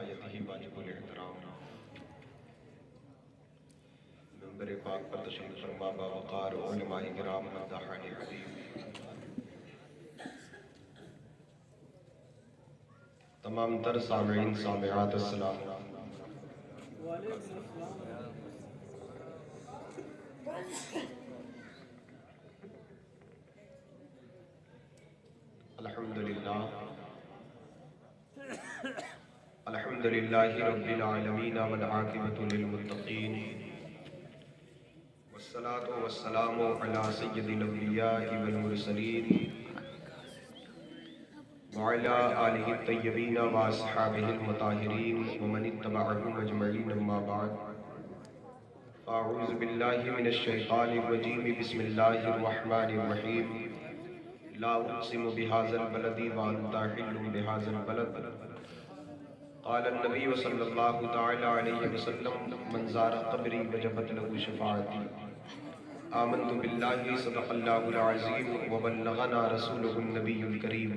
رعایتہ واجب الاحترام منبر پاک پر تشریف فرما باوقار علماء کرام مداحان حبیب تمام تر سامعین سامعات السلام الحمدللہ الحمدللہ رب العالمین والعاقبۃ للمتقین والصلاة والسلام علی سید الانبیاء والمرسلین وعلی آلہ الطیبین واصحابہ المطہرین ومن اتبعہم اجمعین اما بعد اعوذ باللہ من الشیطان الرجیم بسم اللہ الرحمن الرحیم لا اقسم بهذا البلد وانت حل بهذا البلد قال النبی صلی اللہ تعالی علیہ وسلم من زار قبری وجبت له شفاعتی آمنت باللہ صدق اللہ العظیم وبلغنا رسوله النبی الکریم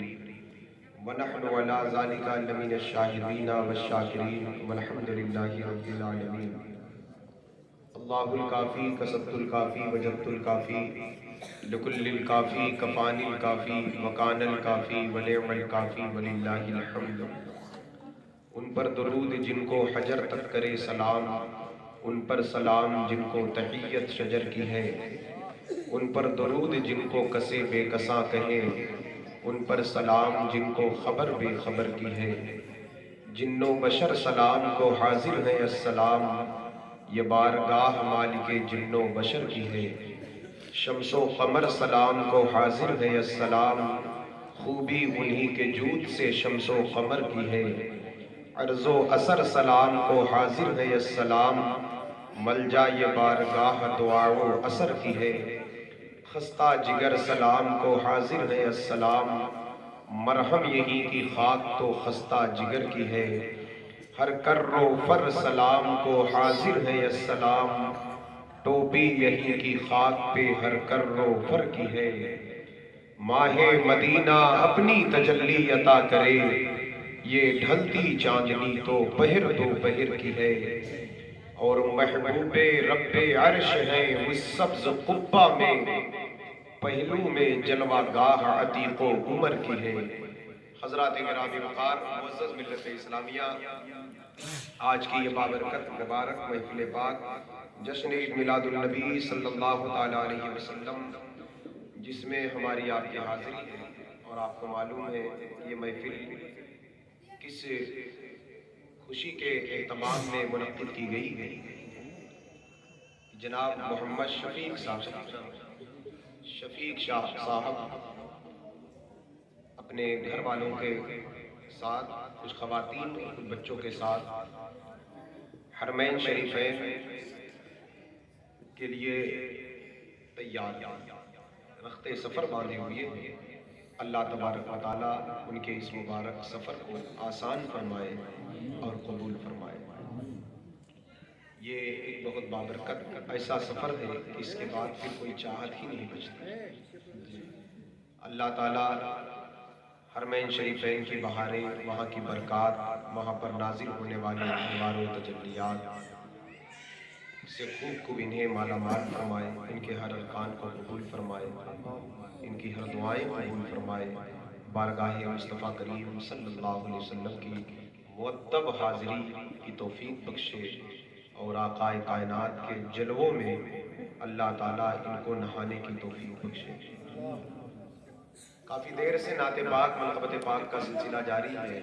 ونحن على ذلك لمن الشاہدین والشاکرین والحمد للہ رب العالمین اللہ الکافی کسبت الکافی وجبت الکافی لکل الکافی کفانی الکافی وکان الکافی ونعم الکافی وللہ الحمد۔ ان پر درود جن کو حجر تک کرے سلام، ان پر سلام جن کو تحیت شجر کی ہے، ان پر درود جن کو کسے بے کساں کہے، ان پر سلام جن کو خبر بے خبر کی ہے۔ جن و بشر سلام کو حاضر ہے السلام، یہ بارگاہ مالک جن و بشر کی ہے۔ شمس و قمر سلام کو حاضر ہے السلام، خوبی انہی کے جود سے شمس و قمر کی ہے۔ عرض و اثر سلام کو حاضر ہے السلام، ملجا یہ بارگاہ دعا و اثر کی ہے۔ خستہ جگر سلام کو حاضر ہے السلام، مرہم یہی کی خاک تو خستہ جگر کی ہے۔ ہر کر و فر سلام کو حاضر ہے السلام، ٹوپی یہی کی خاک پہ ہر کر و فر کی ہے۔ ماہ مدینہ اپنی تجلی عطا کرے، یہ ڈھلتی چاندنی تو پہر دو پہر کی ہے۔ اور محبوب رب عرش ہے اس سبز قبہ میں، پہلو میں جلوہ گاہ عتیق و عمر کی ہے۔ حضرات گرامی وقار، معزز ملت اسلامیہ، آج کی یہ بابرکت مبارک محفل پاک جشن عید میلاد النبی صلی اللہ تعالیٰ علیہ وسلم، جس میں ہماری آپ کی حاضری ہے، اور آپ کو معلوم ہے یہ محفل کس خوشی کے اہتمام میں منعقد کی گئی ہے۔ جناب محمد شفیق شاہ صاحب اپنے گھر والوں کے ساتھ، کچھ خواتین اور کچھ بچوں کے ساتھ حرمین شریفین کے لیے تیار رخت سفر باندھے ہوئے ہیں۔ اللہ تبارک و تعالیٰ ان کے اس مبارک سفر کو آسان فرمائے اور قبول فرمائے۔ یہ ایک بہت بابرکت ایسا سفر ہے کہ اس کے بعد پھر کوئی چاہت ہی نہیں بچتی۔ اللہ تعالیٰ حرمین شریفین کی بہاریں، وہاں کی برکات، وہاں پر نازل ہونے والے انوار و تجلیات سے خوب انہیں مالا مال فرمائے، ان کے ہر ارکان کو قبول فرمائے، ان کی ہر دعائیں قبول فرمائے، بارگاہ مصطفیٰ کریم صلی اللہ علیہ وسلم کی معتب حاضری کی توفیق بخشے، اور آقا کائنات کے جلووں میں اللہ تعالیٰ ان کو نہانے کی توفیق بخشے۔ کافی دیر سے نعت پاک منقبت پاک کا سلسلہ جاری ہے،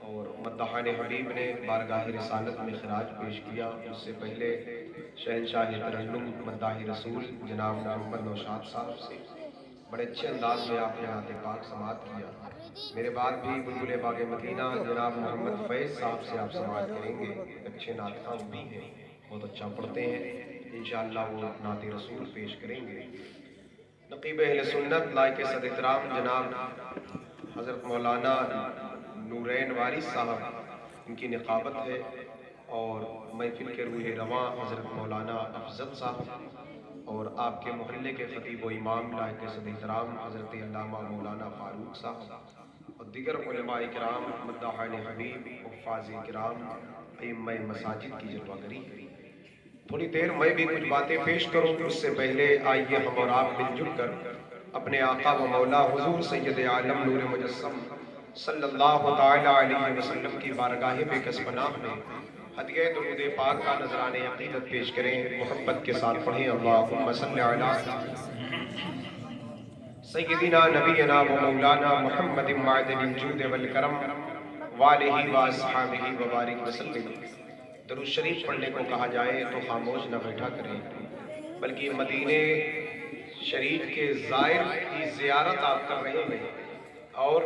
اور مداحان حبیب نے بارگاہ رسالت میں خراج پیش کیا۔ اس سے پہلے شہنشاہ ترنم مداح رسول جناب محمد نوشاد صاحب سے بڑے اچھے انداز میں آپ نے نعت پاک سماعت کیا۔ میرے بعد بھی بلبل باغ مدینہ جناب محمد فیض صاحب سے آپ سماعت کریں گے، اچھے نعت خواں بھی ہیں، بہت اچھا پڑھتے ہیں، انشاءاللہ وہ نعت رسول پیش کریں گے۔ نقیب اہل سنت لائق صد احترام جناب حضرت مولانا نورین وارث صاحب، ان کی نقابت ہے، اور محفل کے روح رواں حضرت مولانا افضل صاحب، اور آپ کے محلے کے خطیب و امام لائق صد احترام حضرت علامہ مولانا فاروق صاحب، اور دیگر علماء کرام، مداحان حبیب، حفاظ کرام، ائمہ مساجد کی جلوہ گری۔ تھوڑی دیر میں بھی کچھ باتیں پیش کروں، اس سے پہلے آئیے ہم اور آپ مل جل کر اپنے آقا و مولا حضور سید عالم نور مجسم صلی اللہ تعالیٰ علیہ وسلم کی بارگاہ بے کس پناہ میں ہدیہ درود پاک کا نذران عقیدت پیش کریں۔ محبت کے ساتھ پڑھیں اللہم صلی علی سیدنا نبینا و مولانا محمد معدن الجود والکرم والہ و اصحابہ وبارک وسلم۔ درود شریف پڑھنے کو کہا جائے تو خاموش نہ بیٹھا کریں، بلکہ مدینہ شریف کے زائر کی زیارت آپ کر رہے ہیں، اور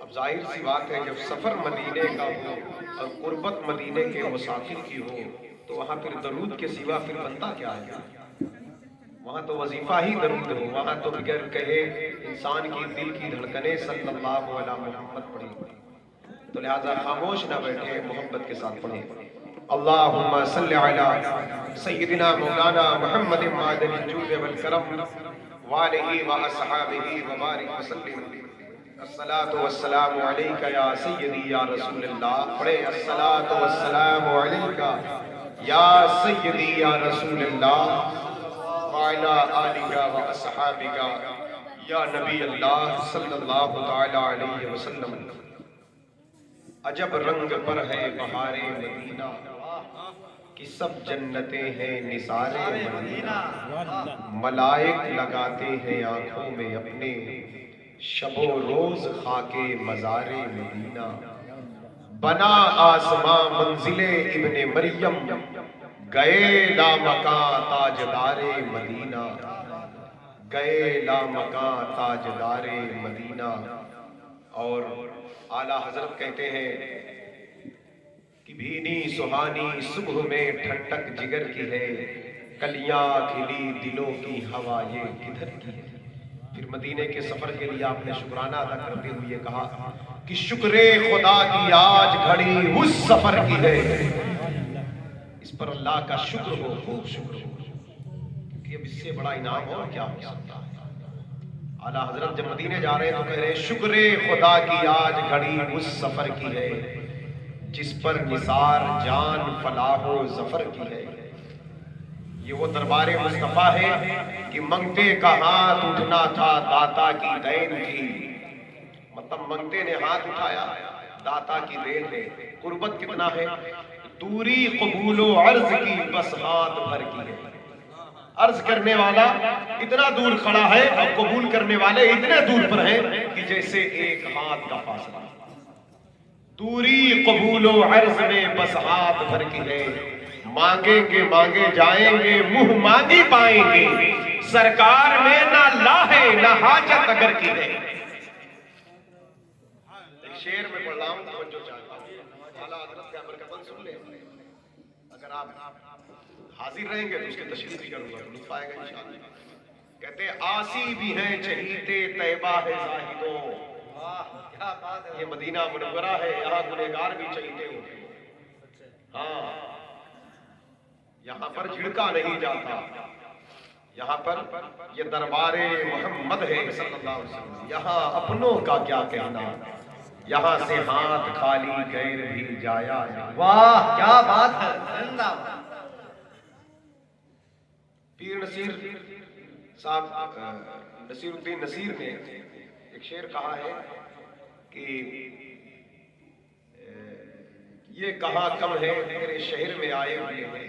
اب ظاہر سی بات ہے جب سفر مدینہ کا ہو اور قربت مدینہ کے مسافر کی ہو تو وہاں پھر درود کے سوا پھر بنتا کیا ہے؟ وہاں تو وظیفہ ہی درود ہو، وہاں تو بغیر کہے انسان کی دل کی دھڑکنیں صلی اللہ علیہ محمد پڑھی، تو لہذا خاموش نہ بیٹھے، محبت کے ساتھ پڑھیں۔ اللہم صلی علی سیدنا مولانا محمد معدن الجود والکرم والہ و اصحابہ وبارک وسلم۔ الصلاة والسلام علیکہ یا سیدی یا رسول اللہ، پڑھے الصلاة والسلام علیکہ یا سیدی یا رسول اللہ وعلی آلہ و اصحابہ یا نبی اللہ صلی اللہ تعالیٰ علیہ وسلم۔ عجب رنگ پر ہے بہار مدینہ کہ سب جنتیں ہیں نثار مدینہ، ملائک لگاتے ہیں آنکھوں میں اپنے شب و روز خاک مزار مدینہ۔ بنا آسماں منزل ابن مریم، گئے لامکاں تاجدار مدینہ، گئے لامکاں تاجدار مدینہ۔ اور اعلیٰ حضرت کہتے ہیں کہ بھینی سہانی صبح میں ٹھنڈک جگر کی ہے، کلیاں کھلی دلوں کی ہوا یہ کدھر کی ہے۔ پھر مدینے کے سفر کے لیے آپ نے شکرانہ ادا کرتے ہوئے کہا کہ شکر خدا کی آج گھڑی اس سفر کی ہے، اس پر اللہ کا شکر ہو، خوب شکر ہو، کیونکہ اب اس سے بڑا انعام اور کیا ہو سکتا ہے۔ اعلیٰ حضرت جب مدینے جا رہے ہیں تو کہہ رہے ہیں شکر خدا کی آج گھڑی اس سفر کی ہے، جس پر نثار جان فلاح و ظفر کی ہے۔ یہ وہ دربار مصطفیٰ ہے کہ منگتے کا ہاتھ اٹھنا تھا داتا کی دین کی، مطلب منگتے نے ہاتھ اٹھایا، داتا کی دین ہے۔ قربت کتنا ہے؟ دوری قبول و عرض کی بس ہاتھ بھر کی ہے۔ عرض کرنے والا اتنا دور کھڑا ہے اور قبول کرنے والے اتنے دور پر ہیں کہ جیسے ایک ہاتھ کا فاصلہ۔ دوری قبول و عرض میں بس ہاتھ بھر کی ہے، مانگیں گے مانگے جائیں گے منہ مانگی پائیں گے، سرکار میں نہ لاہے نہ حاجت اگر کی ہے۔ ایک شعر میں پڑھ رہا ہوں، توجہ چاہتا ہوں، اعلیٰ حضرت کا برکتاً سن لیں، اگر آپ حاضر رہیں گے تو اس کے تشریح بھی کروں گا، لطف آئے گا انشاءاللہ۔ کہتے ہیں آسی بھی ہیں چہیتے طیبہ ہے زاہدوں، یہ مدینہ منورہ ہے، یہاں گنہگار بھی چہیتے ہوتے ہیں۔ ہاں، یہاں پر جھڑکا نہیں جاتا، یہاں پر یہ دربار محمد ہے صلی اللہ علیہ وسلم۔ یہاں اپنوں کا کیا کہنا، یہاں سے ہاتھ خالی غیر بھی جایا ہے۔ واہ کیا بات ہے، زندہ باد۔ پیر نصیر صاحب نصیر الدین نصیر نے ایک شعر کہا ہے کہ یہ کہاں کم ہے تیرے شہر میں آئے ہوئے ہیں،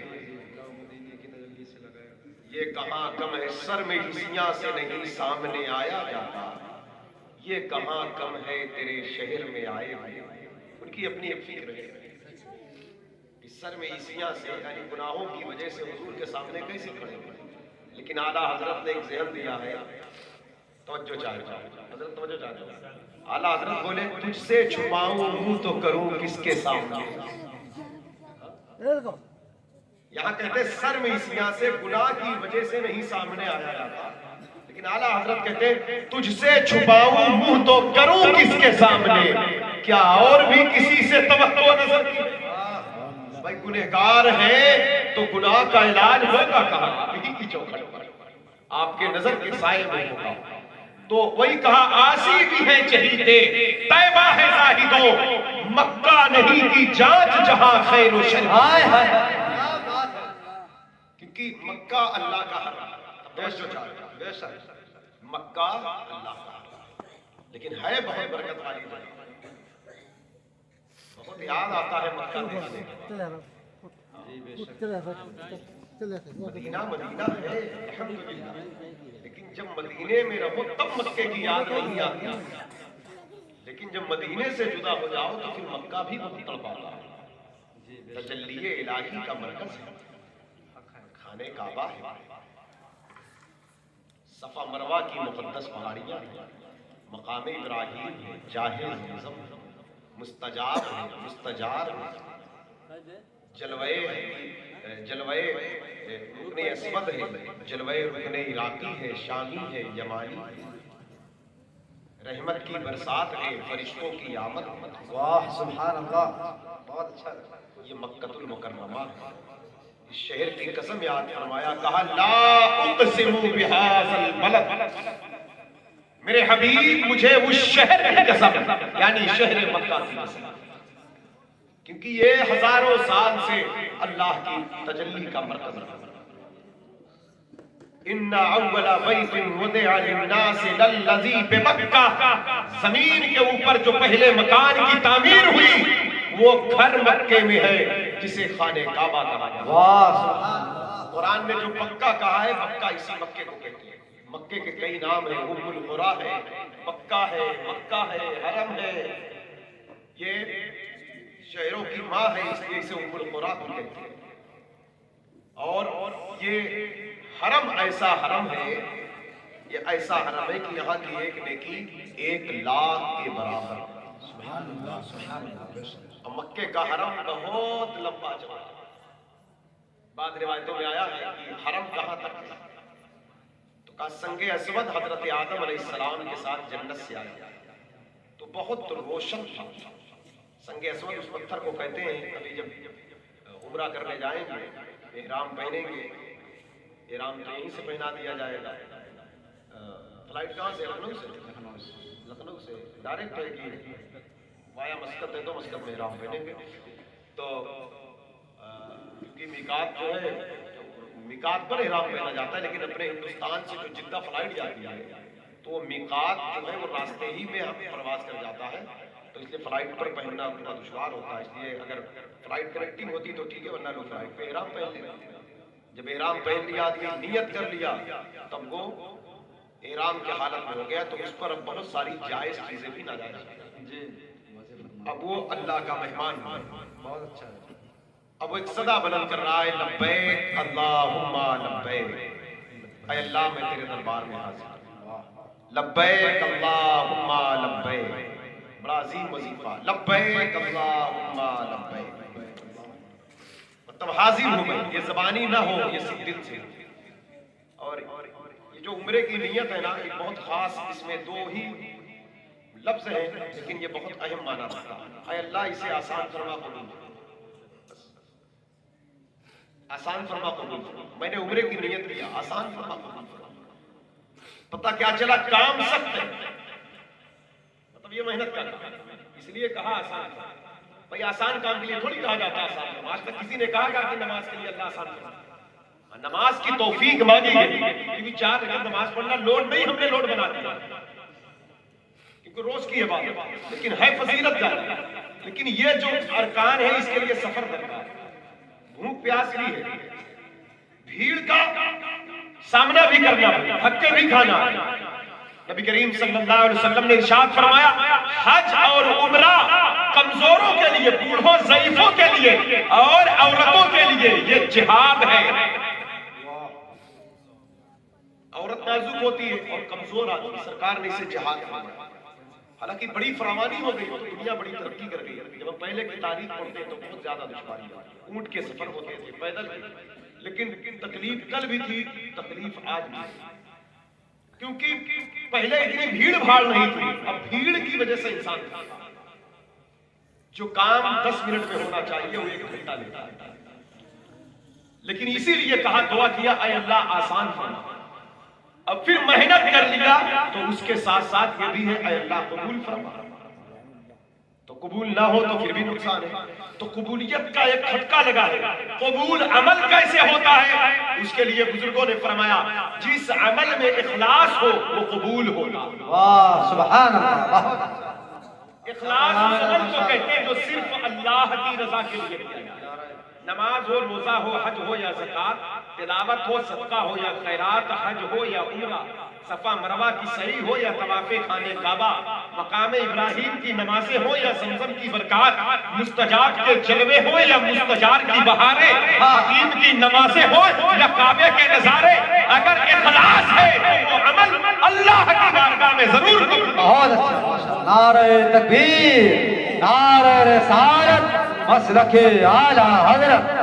یہ کہاں کم ہے سر میں حسیاں سے نہیں سامنے آیا جاتا، یہ کہاں کم ہے تیرے شہر میں آئے ہوئے ہیں۔ ان کی اپنی ایک فکر ہے کہ سر میں حسیاں سے یعنی گناہوں کی وجہ سے حضور کے سامنے کیسے کھڑے ہیں، لیکن اعلیٰ حضرت نے ایک ذہن دیا ہے، توجہ چاہتا ہوں حضرت، توجہ چاہتا ہوں۔ اعلیٰ حضرت بولے تجھ سے چھپاؤں منہ تو کروں کس کے سامنے۔ یہاں کہتے سر میں حسیاں سے گناہ کی وجہ سے نہیں سامنے آیا جاتا، لیکن اعلیٰ حضرت کہتے تجھ سے چھپاؤں منہ تو کروں کس کے سامنے، کیا اور بھی کسی سے توقع نظر کی؟ بھائی گنہگار ہیں تو گناہ کا علاج ہوگا کہاں؟ یہی کی چوکھٹ پر آپ کے نظر کے سائے میں ہوگا۔ تو وہی کہا آسی بھی ہیں چہیتے طیبہ شاہدوں مکہ نہیں کی جانچ جہاں خیر و شر. ہائے ہائے کیا بات ہے. کیونکہ مکہ اللہ کا حرم بے شک مکہ اللہ کا حرم لیکن ہے بہت برکت والی جگہ. بہت یاد آتا ہے مکہ دیکھنے مدینہ مدینہ ہے الحمدللہ لیکن جب مدینے میں رہو تب مکے کی یاد نہیں آتی لیکن جب مدینے سے جدا ہو جاؤ تو پھر مکہ بھی بہت تڑپاتا ہے. تجلی الہی کا مرکز ہے خانے کعبہ ہے صفا مروہ کی مقدس پہاڑیاں ہیں مقام ابراہیم ہے جاہ زمزم مستجاب ہے مستجار ہے جلوے رکن اسود ہے جلوے رکن عراقی ہے شامی ہے یمانی ہے رحمت کی برسات ہے فرشتوں کی آمد. واہ سبحان اللہ بہت اچھا. یہ مکۃ المکرمہ ہے. اس شہر کی قسم یاد فرمایا کہا لا اقسم بهذا البلد. میرے حبیب مجھے اس شہر کی قسم یعنی شہر مکہ کی قسم کیونکہ یہ ہزاروں سال سے اللہ کی تجلی کا مرکز ہے. ان اول بیت وضع للناس للذی بمکہ. زمین کے اوپر جو پہلے مکان کی تعمیر ہوئی وہ گھر مکے میں ہے جسے خانہ کعبہ کہا جاتا ہے. واہ سبحان اللہ. قرآن نے جو مکہ کہا ہے مکہ اسی مکے کو کہتے ہیں. مکے کے کئی نام ہیں ام القریٰ ہے مکہ ہے حرم ہے. یہ شہروں کی ماں ہے اس لیے اسے ام القریٰ کو کہتے ہیں. اور یہ حرم ایسا حرم ہے یہ ایسا حرم ہے کہ یہاں کی ایک نیکی 1,00,000 کے برابر. سبحان اللہ سبحان اللہ. مکے کا حرم بہت لمبا چوڑا. بعض روایتوں میں آیا ہے کہ حرم کہاں تک ہے تو کہا سنگ اسود حضرت آدم علیہ السلام کے ساتھ جنت سے آیا تو بہت روشن تھا. سنگ اسود اس پتھر کو کہتے ہیں. ابھی جب عمرہ کرنے جائیں گے احرام پہنیں گے احرام تو یہیں سے پہنا دیا جائے گا. فلائٹ کہاں سے لکھنؤ سے ڈائریکٹ ہے کہ وایا مسقط ہے تو مسقط میں احرام پہنیں گے. تو کیونکہ میقات جو ہے میقات پر احرام پہنا جاتا ہے لیکن اپنے ہندوستان سے جو جدہ فلائٹ جاتی ہے تو وہ میقات جو ہے وہ راستے ہی میں ہم پرواز کر جاتا ہے تو اس لیے فلائٹ پر پہننا اتنا دشوار ہوتا ہے. اس لیے اگر فلائٹ کنیکٹنگ ہوتی تو ٹھیک ہے ورنہ لوگ فلائٹ پہ احرام پہن لیتے. جب احرام پہن لیا آدمی نیت کر لیا تب وہ احرام کے حالت میں ہو گیا تو اس پر اب بہت ساری جائز چیزیں بھی نازل ہوئی. اب وہ اللہ کا مہمان ہے. بہت اچھا ہے. اب وہ ایک صدا بلند کر رہا ہے لبیک اللہم لبیک. اے اللہ میں تیرے دربار میں حاضر لبیک اللہم لبیک. بڑا عظیم وظیفہ لبیک اللہم لبیک. مطلب حاضر ہوں میں یہ زبانی نہ ہو یہ صرف دل سے. اور یہ جو عمرے کی نیت ہے نا یہ بہت خاص اس میں 2 ہی لفظ ہیں لیکن یہ بہت اہم معنی رکھتا ہے. اے اللہ اسے آسان فرما قبول آسان فرما قبول. میں نے عمرے کی نیت کیا آسان فرما قبول. پتہ کیا چلا کام سخت ہے مطلب یہ محنت کا کام اس لیے کہا آسان. بھئی آسان کام کے لیے تھوڑی کہا جاتا آسان فرما. آج تک کسی نے کہا کہ نماز کے لیے اللہ آسان فرما. نماز کی توفیق مانگی گئی کیونکہ 4 رکعت نماز پڑھنا لوڈ نہیں ہم نے لوڈ بنا دیا کیونکہ روز کی عبادت لیکن ہے فضیلت جاری. لیکن یہ جو ارکان ہے اس کے لیے سفر درکار ہے. بھوک پیاس بھی ہے بھیڑ کا سامنا بھی کرنا ہے تھکے بھی کھانا. نبی کریم صلی اللہ علیہ وسلم نے ارشاد فرمایا حج اور عمرہ کمزوروں کے لیے بوڑھوں ضعیفوں کے لیے اور عورتوں کے لیے یہ جہاد ہے. عورت نازک ہوتی ہے اور کمزور آدمی سرکار نے اسے جہاد کہا. حالانکہ بڑی فراوانی ہو گئی دنیا بڑی ترقی کر گئی. جب ہم پہلے کی تاریخ پڑھتے ہیں تو بہت زیادہ دشواری ہے. اونٹ کے سفر ہوتے تھے پیدل لیکن تکلیف کل بھی تھی تکلیف آج بھی ہے کیونکہ پہلے اتنی بھیڑ بھاڑ نہیں تھی. اب بھیڑ کی وجہ سے انسان جو کام 10 منٹ میں ہونا چاہیے وہ 1 گھنٹہ لیتا ہے. لیکن اسی لیے کہا دعا کیا اے اللہ آسان فرما. اب پھر محنت کر لیا تو اس کے ساتھ ساتھ یہ بھی ہے اے اللہ قبول فرما. قبول نہ ہو تو پھر بھی نقصان ہے. تو قبولیت کا ایک کھٹکا لگا ہے. قبول عمل کیسے ہوتا ہے؟ اس کے لیے بزرگوں نے فرمایا جس عمل میں اخلاص ہو وہ قبول ہوتا. واہ سبحان اللہ. اخلاص اس عمل کو کہتے ہیں جو صرف اللہ کی رضا کے لیے کیا جائے. نماز ہو، روزہ ہو، حج ہو یا زکات، تلاوت ہو، صدقہ ہو یا خیرات، حج ہو یا عمرہ، صفا مروہ کی سعی ہو یا طواف خانہ کعبہ، مقام ابراہیم کی نمازیں ہو یا زمزم کی برکات، مستجاب کے جلوے ہو یا مستجار کی بہاریں، حکیم کی نمازیں ہو یا کعبے کے نظارے، اگر اخلاص ہے تو وہ عمل اللہ کی بارگاہ میں ضرور قبول. بہت اچھا. نعرہ تکبیر، نعرہ رسالت، مسلک اعلیٰ حضرت.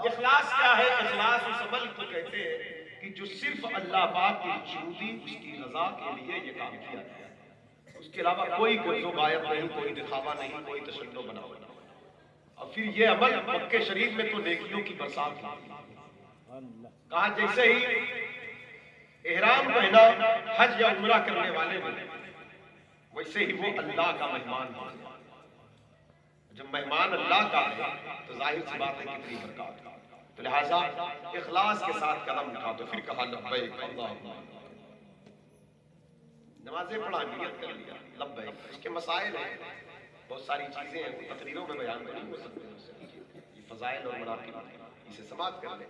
اخلاص کیا ہے؟ اخلاص اس عمل کو کہتے ہیں کہ جو صرف اللہ پاک کی جھوٹی اس کی رضا کے لیے یہ کام کیا جائے. اس کے علاوہ کوئی غرض و غایت نہیں، کوئی دکھاوا نہیں، کوئی تشنع بناوا نہیں. اور پھر یہ عمل مکہ شریف میں تو نیکیوں کی برسات ہے. کہا جیسے ہی احرام پہنا حج یا عمرہ کرنے والے نے، ویسے ہی وہ اللہ کا مہمان ہے. جب مہمان اللہ کا ہے تو ظاہر سی بات ہے کتنی برکات. تو لہٰذا اخلاص کے ساتھ قدم اٹھا. تو پھر کہا لبیک اللہم. نمازیں پڑھا، نیت کر لیا، لبیک. اس کے مسائل ہیں، بہت ساری چیزیں ہیں، تقریروں میں بیان نہیں ہو سکتے. یہ فضائل اور مناقب اسے سماعت کر لیں.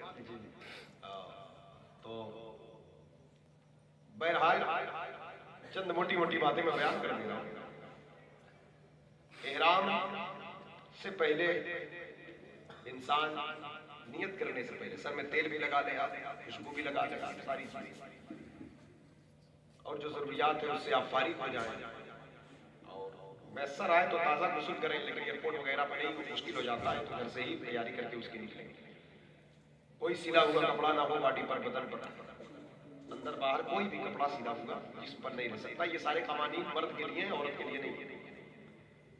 تو بہرحال چند موٹی موٹی باتیں میں بیان کر دے رہا ہوں. احرام سے پہلے انسان نیت کرنے سے پہلے سر میں تیل بھی لگا لے، خوشبو بھی لگا لے، ساری چیزیں، اور جو ضروریات ہیں اس سے آپ فارغ ہو جائیں. اور میسر آئے تو تازہ غسل کریں، لیکن ایئرپورٹ وغیرہ پر نہیں مشکل ہو جاتا ہے تو گھر سے ہی تیاری کر کے اس کی نکلیں. کوئی سلا ہوا کپڑا نہ ہو باڈی پر، بدن پر، اندر باہر کوئی بھی کپڑا سلا ہوا جسم پر نہیں رہ سکتا. یہ سارے قوانین مرد کے لیے ہیں، عورت کے لیے نہیں.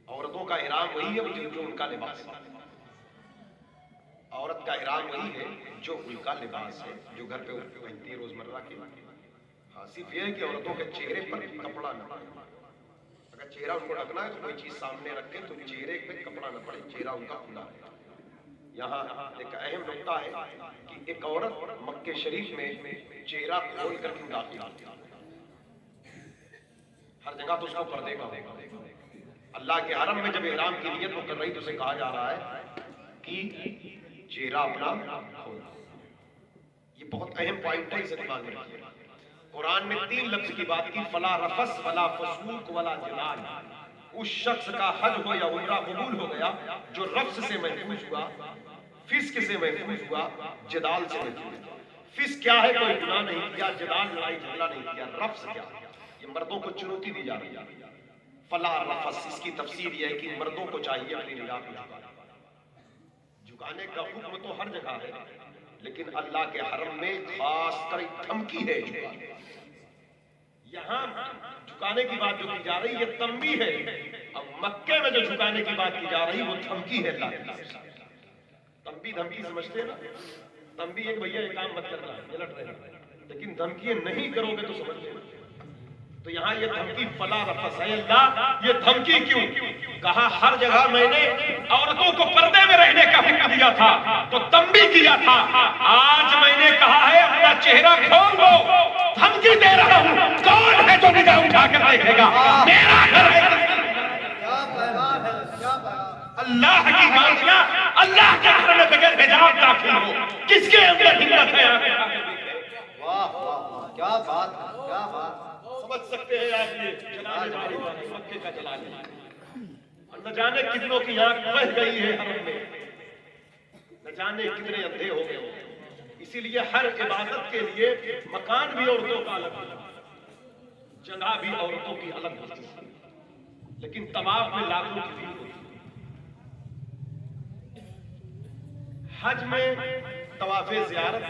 عورتوں کا احرام وہی ہے جو ان کا لباس ہے. عورت کا احرام وہی ہے جو ان کا لباس ہے، جو گھر پہ پہنتی ہے روزمرہ کے. ہاں صرف یہ ہے کہ عورتوں کے چہرے پر کپڑا نہ پڑے. اگر چہرہ ان کو ڈھکنا ہے تو کوئی چیز سامنے رکھے تو چہرے پہ کپڑا نہ پڑے، چہرہ ان کا کھلا ہے. یہاں ایک اہم نقطہ ہے کہ ایک عورت مکہ شریف میں چہرہ کھول کر کیوں داخل ہوتی ہے؟ ہر جگہ تو اس کو پردے کا ہوگا. اللہ کے حرم میں جب احرام کی نیت وہ کر رہی تو اسے کہا جا رہا ہے کہ چہرہ اپنا کھولا. یہ بہت اہم پوائنٹ ہے، اسے دماغ میں رکھیے. قرآن میں 3 لفظ کی بات کی، فلا رفث ولا فسوق ولا جدال. اس شخص کا حج ہو یا عمرہ قبول ہو گیا جو رفث سے محفوظ ہوا، فسق سے محفوظ ہوا، جدال سے محفوظ ہوا. فسق کیا ہے؟ کوئی گناہ نہیں کیا. جدال لڑائی جھگڑا نہیں کیا. رفث کیا؟ یہ مردوں کو چنوتی دی جا رہی ہے. فلا رفث، اس کی تفسیر یہ ہے کہ مردوں کو چاہیے اپنی نگاہ کو جھکانے کا حکم تو ہر جگہ ہے، لیکن اللہ کے حرم میں خاص کر دھمکی ہے جھکانے. یہاں جھکانے کی بات جو کی جا رہی ہے یہ تنبیہ ہے. اب مکے میں جو جھکانے کی بات کی جا رہی ہے وہ دھمکی ہے. اللہ کی طرف سے تنبیہ دھمکی سمجھتے ہیں نا. تنبیہ ایک بھیا یہ کام مت کرنا ہے، یہ لٹ رہے ہیں، لیکن دھمکی نہیں کرو گے تو سمجھتے ہیں. تو یہاں یہ دھمکی فلا رفث ہے. اللہ یہ دھمکی کیوں؟ کہا ہر جگہ میں نے عورتوں کو پردے میں رہنے کا حکم دیا تھا تو تنبیہ کیا تھا. آج میں نے کہا ہے اپنا چہرہ کھول دو. دھمکی دے رہا ہوں. کون ہے جو نگاہ اٹھا کر دیکھے گا؟ میرا گھر ہے. اللہ کی باتیاں اللہ کے گھر میں بغیر حجاب داخل ہو. کس کے اندر ہمت ہے؟ واہ واہ، کیا بات ہے، کیا بات. سمجھ سکتے ہیں آپ یہ جلال باری مکے کا جلال ہے. اور نہ جانے کتنوں کی آنکھ بہہ گئی ہے حرم میں، نہ جانے کتنے اندھے ہو گئے ہوں. اسی لیے ہر عبادت کے لیے مکان بھی عورتوں کا الگ ہے، جگہ بھی عورتوں کی الگ ہوتی ہے، لیکن طواف میں لاکھوں کی بھیڑ ہوتی ہے. حج میں طواف زیارت،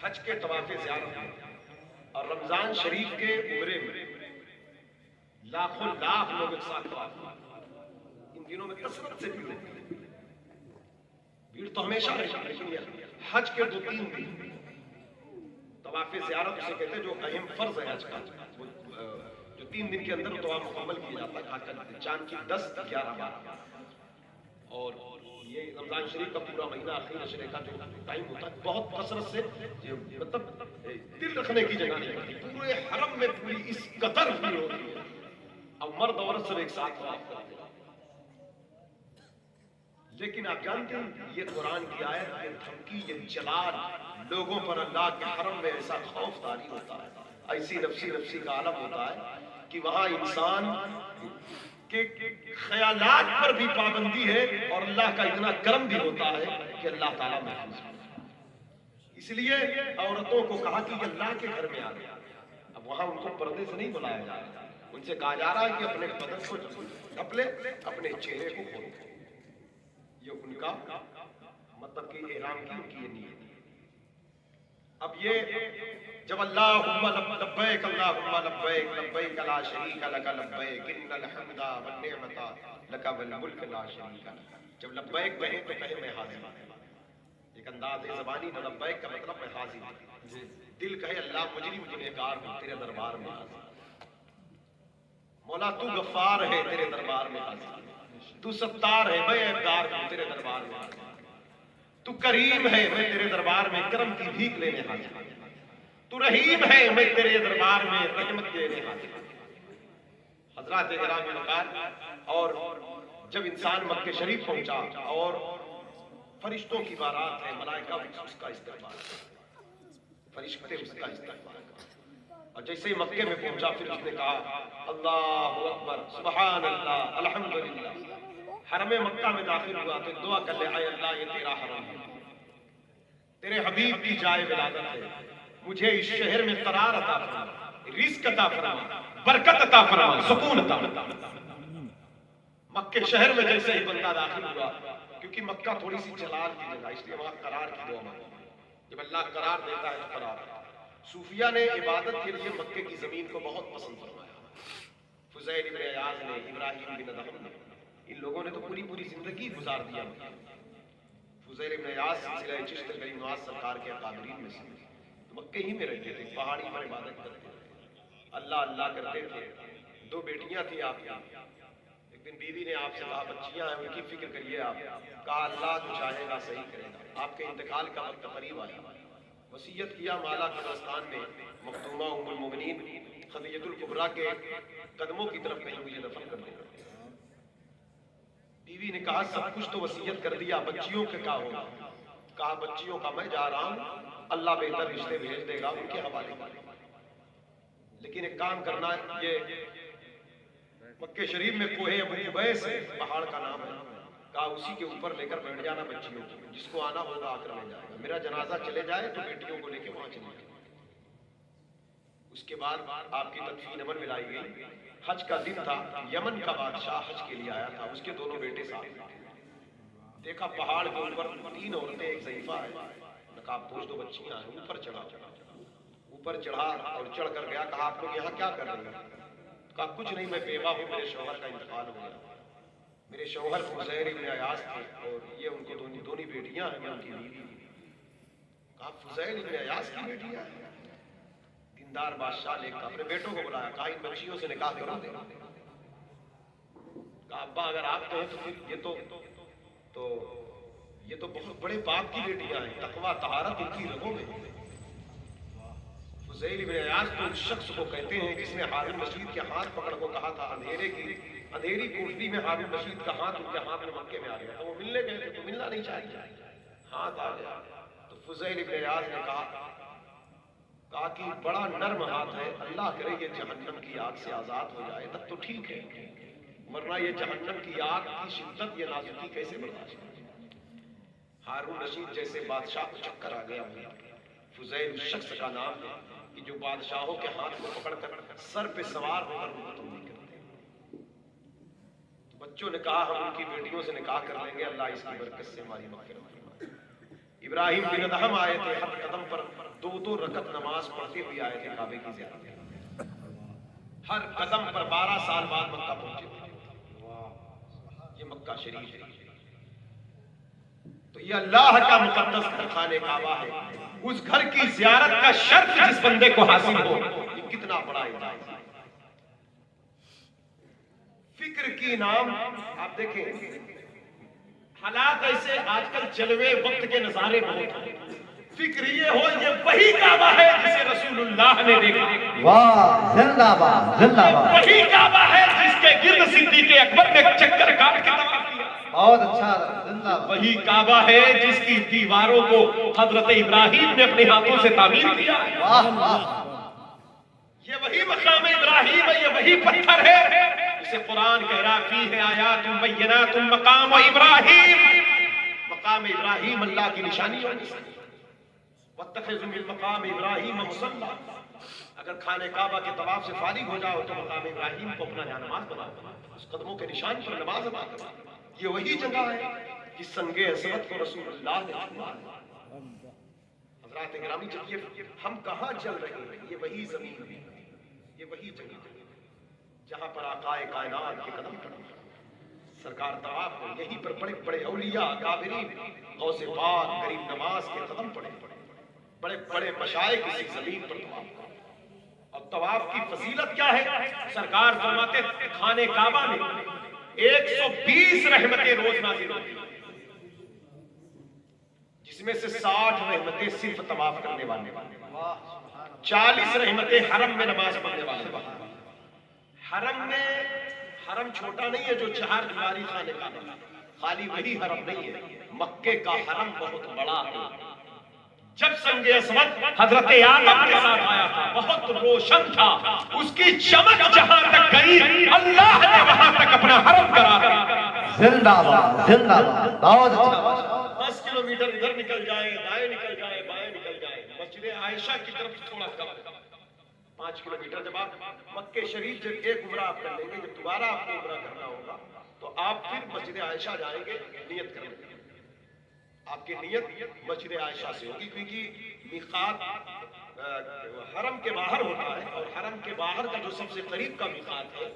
حج کے طواف زیارت اور رمضان شریف کے عمرے میں لاکھوں لاکھ لوگ ایک ساتھ طواف کرتے ہیں. ان دنوں میں کثرت سے بھیڑ ہوتی ہے. بھیڑ تو ہمیشہ رہتی ہے، لیکن حج کے 2-3 دن طواف زیارت اسے کہتے ہیں جو اہم فرض ہے حج کا، جو 3 دن کے اندر طواف مکمل کیا جاتا ہے، کہا کرتے ہیں چاند کی 10 11 بار. اور یہ رمضان شریف کا پورا مہینہ آخری عشرے کا جو ٹائم ہوتا ہے بہت کثرت سے مطلب دل رکھنے کی جگہ نہیں ہوتی، پورے حرم میں پوری اس قدر بھیڑ ہوتی ہے. اب مرد عورت سب ایک ساتھ طواف کرتے ہیں. لیکن آپ جانتے ہیں یہ قرآن کی آیت، یہ دھمکی، یہ جلال لوگوں پر اللہ کے حرم میں ایسا خوف طاری ہوتا ہے، ایسی نفسی نفسی کا عالم ہوتا ہے کہ وہاں انسان کے خیالات پر بھی پابندی ہے اور اللہ کا اتنا کرم بھی ہوتا ہے کہ اللہ تعالیٰ محفوظ ہے. اس لیے عورتوں کو کہا کہ یہ اللہ کے گھر میں آ گیا. اب وہاں ان کو پردے سے نہیں بلایا جا رہا، ان سے کہا جا رہا ہے کہ اپنے بدن کو ڈھپ لے، اپنے چہرے کو کھول دے. یہ ان کا مطلب کہ احرام کی ان کی یہ نیت. اب یہ جب اللہم لبیک اللہم لبیک لبیک لا شریک لک لبیک ان الحمد والنعمت لک والملک لا شریک لک، جب لبیک کہیں تو کہیں میں حاضر ہوں. ایک انداز زبانی میں لبیک کا مطلب میں حاضر ہوں. دل کہے اللہ مجرم گنہگار ہوں تیرے دربار میں حاضر. مولا تو غفار ہے تیرے دربار میں حاضر. تو ستار ہے میں عیبدار ہوں تیرے دربار میں حاضر. تو کریم ہے میں تیرے دربار میں کرم کی بھیک لینے حاضر. تو رحیم ہے میں تیرے دربار میں رحمت دینے حاضر. حضرات گرامی وقار، اور جب انسان مکہ شریف پہنچا اور فرشتوں کی بارات ہے، ملائکہ اس کا استقبال، فرشتے اس کا استقبال. اور جیسے ہی مکے میں پہنچا پھر اس نے کہا اللہ اکبر سبحان اللہ الحمدللہ. حرم مکہ میں داخل ہوا تو دعا کر لے اے اللہ یہ تیرا حرم ہے، تیرے حبیب کی جائے ولادت ہے، مجھے اس شہر میں قرار عطا فرما، رزق عطا فرما، برکت عطا فرما، سکون عطا فرما. مکہ شہر میں جیسے ہی بندہ داخل ہوا، کیونکہ مکہ تھوڑی سی جلال کی جگہ، اس لیے وہاں قرار کی دعا مانگی. جب اللہ قرار دیتا ہے تو قرار. صوفیہ نے عبادت کے لیے مکے کی زمین کو بہت پسند فرمایا. فضیل بن عیاض نے، ابراہیم بن ادہم نے، ان لوگوں نے تو پوری زندگی گزار دیا. فضیل بن عیاض سلسلہ چشت غریب نواز سرکار کے اکابرین میں سے، مکے ہی میں رہتے تھے، پہاڑی پر عبادت کرتے تھے، اللہ اللہ کرتے تھے. 2 بیٹیاں تھیں آپ کی. ایک دن بیوی نے آپ سے کہا بچیاں ہیں ان کی فکر کریے آپ. کہا اللہ جو چاہے گا صحیح کرے گا. آپ کے انتقال کا وقت قریب آیا. وصیت کیا مالا قبرستان میں مختومہ ام المومنین خدیجہ الکبریٰ کے قدموں کی طرف کہیں مجھے دفن کر دے. بیوی نے کہا سب کچھ تو وصیت کر دیا، بچیوں کے کیا ہوگا؟ کہا بچیوں کا میں جا رہا ہوں، اللہ بہتر رشتے بھیج دے گا ان کے حوالے. لیکن ایک کام کرنا، یہ مکہ شریف میں کوہ ابو قبیس ہے، پہاڑ کا نام ہے. کہا اسی کے اوپر لے کر بیٹھ جانا بچیوں کو، جس کو آنا ہوگا آ کر لے جائے گا. میرا جنازہ چلے جائے تو بیٹیوں کو لے کے وہاں چلے جائے. اس کے بعد آپ کی تدفین یمن میں لائی گئی. حج کا دن تھا، یمن کا بادشاہ حج کے لیے آیا تھا، اس کے 2 بیٹے ساتھ. دیکھا پہاڑ کے اوپر 3 عورتیں، ایک ضعیفہ ہے. کہا پوچھ دو بچیاں ہیں. اوپر چڑھا اور چڑھ کر گیا. کہا آپ لوگ یہاں کیا کر رہے ہیں؟ کہا کچھ نہیں، میں بیوہ ہوں، میرے شوہر کا انتقال ہو گیا. میرے شوہر فضیل بن عیاض تھے اور یہ ان کو دونوں بیٹیاں ہیں، میں ان کی بیوی. کہا فضیل بن عیاض کی بیٹیاں ہیں؟ دیندار بادشاہ نے اپنے بیٹوں کو بلایا. کہا ان بچیوں سے نکاح کرا دے. کہا ابا اگر آپ کہیں تو پھر یہ تو بہت بڑے باپ کی بیٹیاں ہیں، تقویٰ طہارت ان کی رگوں میں. فضیل بن عیاض تو اس شخص کو کہتے ہیں جس نے ہارون رشید کے ہاتھ پکڑ کو کہا تھا اندھیری کوٹری میں ہارون رشید کا ہاتھ ان کے ہاتھ میں مکے میں آ گیا. تو وہ ملنے گئے تھے تو ملنا نہیں چاہیے، ہاتھ آ گیا. تو فضیل بن عیاض نے کہا کہ بڑا نرم ہاتھ ہے، اللہ کرے یہ جہنم کی آگ سے آزاد ہو جائے تب تو ٹھیک ہے، ورنہ یہ جہنم کی آگ کی شدت یہ نازکی کیسے برداشت کرے. ہارون رشید جیسے بادشاہ کو چکر آ گیا. فضیل اس شخص کا نام ہے کہ جو بادشاہوں کے ہاتھ کو پکڑ کر سر پہ سوار ہو کر ختم نہیں کرتے. بچوں نے کہا ہم ان کی بیٹیوں سے نکاح کر لیں گے، اللہ اس کی برکت سے ہماری مغفرت فرمائے. ابراہیم بن ادہم آئے تھے، ہر قدم پر 2 رکعت نماز پڑھتے ہوئے آئے تھے کعبے کی زیارت. ہر قدم پر 12 سال بعد مکہ پہنچے تھے. یہ مکہ شریف ہے. تو یہ اللہ کا مقدس گھر خانہ کعبہ ہے. اس گھر کی زیارت کا شرف جس بندے کو حاصل ہو، یہ کتنا بڑا اعزاز ہے. فکر کی نام آپ دیکھیں حالات ایسے آج کل جلوے وقت کے نظارے بہت ہیں. فکر یہ ہو یہ وہی کعبہ ہے جسے رسول اللہ نے دیکھا. واہ زندہ باد زندہ باد. وہی کعبہ ہے جس کے گرد صدیق اکبر نے چکر کاٹ کے طواف کیا. بہت اچھا زندہ باد. وہی کعبہ ہے جس کی دیواروں کو حضرت ابراہیم نے اپنے ہاتھوں سے تعمیر کیا. واہ واہ. یہ وہی مقام ابراہیم ہے, یہ وہی پتھر ہے جسے قرآن کہہ رہا فیہ آیات بینات مقام ابراہیم. مقام ابراہیم اللہ کی نشانی ہے. واتخذوا من مقام ابراہیم مصلی. اگر خانہ کعبہ کے طواف سے فارغ ہو جاؤ تو مقام ابراہیم کو اپنا جانماز بناؤ, اس قدموں کے نشان پر نماز ادا کرو. یہ وہی جگہ ہے جس سنگ عصمت کو رسول اللہ نے چھوا. حضرات گرامی جب ہم کہاں چل رہے ہیں, یہ وہی زمین ہے, یہ وہی جگہ ہے جہاں پر آقا کائنات کے قدم پڑے. سرکار طواف میں یہیں پر بڑے بڑے اولیاء اکابرین غوث پاک غریب نواز کے قدم پڑے. بڑے بڑے مشائخ کسی زمین پر طواف کرتے. اور طواف کی فضیلت کیا ہے؟ سرکار فرماتے خانہ کعبہ میں 120 رحمتیں روز نازل ہوتی ہیں, جس میں سے 60 رحمتیں صرف طواف کرنے والے, 40 رحمتیں حرم میں نماز پڑھنے والے. حرم چھوٹا نہیں ہے جو 4 دیواری خانہ کعبہ, خالی وہی حرم نہیں ہے, مکے کا حرم بہت بڑا ہے. جب سنگ عصمت حضرت آدم کے ساتھ آیا تھا بہت روشن تھا, اس کی چمک جہاں تک گئی اللہ نے وہاں تک اپنا حرم کرا دیا. زندہ باد زندہ باد. بہت اچھا. 10 کلومیٹر ادھر نکل جائے, دائیں نکل جائے, بائیں نکل جائے, مسجد عائشہ کی طرف تھوڑا کم 5 کلومیٹر. جب آپ مکہ شریف جب ایک عمرہ آپ کر لیں گے, جب دوبارہ آپ کو عمرہ کرنا ہوگا تو آپ پھر مسجد عائشہ جائیں گے, نیت کریں گے. آپ کی نیت مسجد عائشہ سے ہوگی, کیونکہ میقات حرم کے باہر ہوتا ہے, اور حرم کے باہر کا جو سب سے قریب کا میقات ہے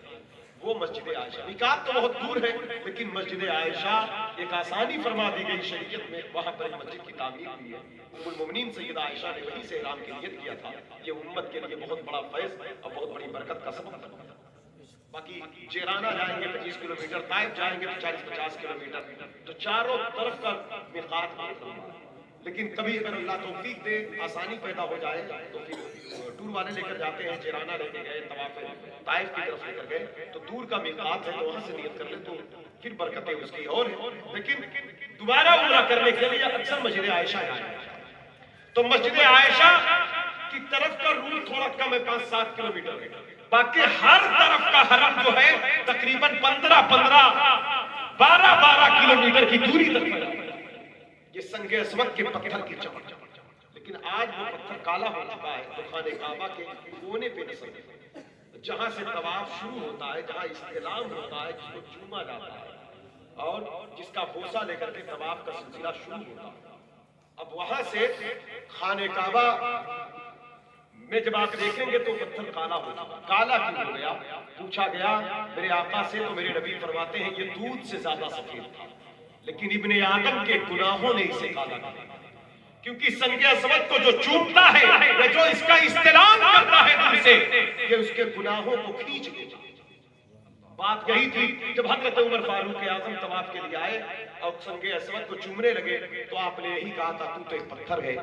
وہ مسجد عائشہ. میقات تو بہت دور ہے, لیکن مسجد عائشہ ایک آسانی فرما دی گئی شریعت میں, وہاں پر مسجد کی تعمیر ہوئی ہے. ام المؤمنین سیدہ عائشہ نے وہیں سے احرام کی نیت کیا تھا. یہ امت کے لیے بہت بڑا فیض اور بہت بڑی برکت کا سبب تھا. باقی جیرانہ جائیں گے 25 کلومیٹر, طائف جائیں گے تو 40-50 کلومیٹر, تو چاروں طرف کا میقات ہے. لیکن کبھی اگر اللہ توفیق دے, آسانی پیدا ہو جائے تو پھر ٹور والے لے کر جاتے ہیں, جیرانہ لے کے گئے, طواف طائف کی طرف لے کر گئے تو دور کا میقات ہے تو وہاں سے نیت کر لے تو پھر برکتیں اس کی اور ہیں. لیکن دوبارہ عمرہ کرنے کے لیے اکثر مسجد عائشہ جائیں, تو مسجد عائشہ کی طرف کا روٹ تھوڑا کم ہے, 5-7 کلومیٹر ہے. باقی ہر طرف کا حرم جو ہے تقریباً 12 کلومیٹر کی دوری تک ہے. یہ سنگ عصمت کے پتھر کی چمک. لیکن آج وہ پتھر کالا ہو چکا ہے, تو خانہ کعبہ کے کونے پہ نصب ہے, جہاں سے طواف شروع ہوتا ہے, جہاں استلام ہوتا ہے, جس کو چوما جاتا ہے, اور جس کا بوسہ لے کر کے طواف کا سلسلہ شروع ہوتا ہے. اب وہاں سے خانہ کعبہ میں جب آپ دیکھیں گے تو پتھر کالا ہو چکا. کالا کیوں ہو گیا؟ پوچھا گیا میرے آقا سے, تو میرے نبی فرماتے ہیں یہ دودھ سے زیادہ سفید تھا, لیکن ابن آدم کے گناہوں نے اسے کالا کیا. کیونکہ سنگ عصمت کو جو چومتا ہے یا جو اس کا استلام کرتا ہے دل سے, یہ اس کے گناہوں کو کھینچ لیتا. بات یہی تھی جب حضرت عمر فاروق اعظم طواف کے لیے آئے اور سنگ عصمت کو چومنے لگے تو آپ نے یہی کہا تھا, تو ایک پتھر ہے,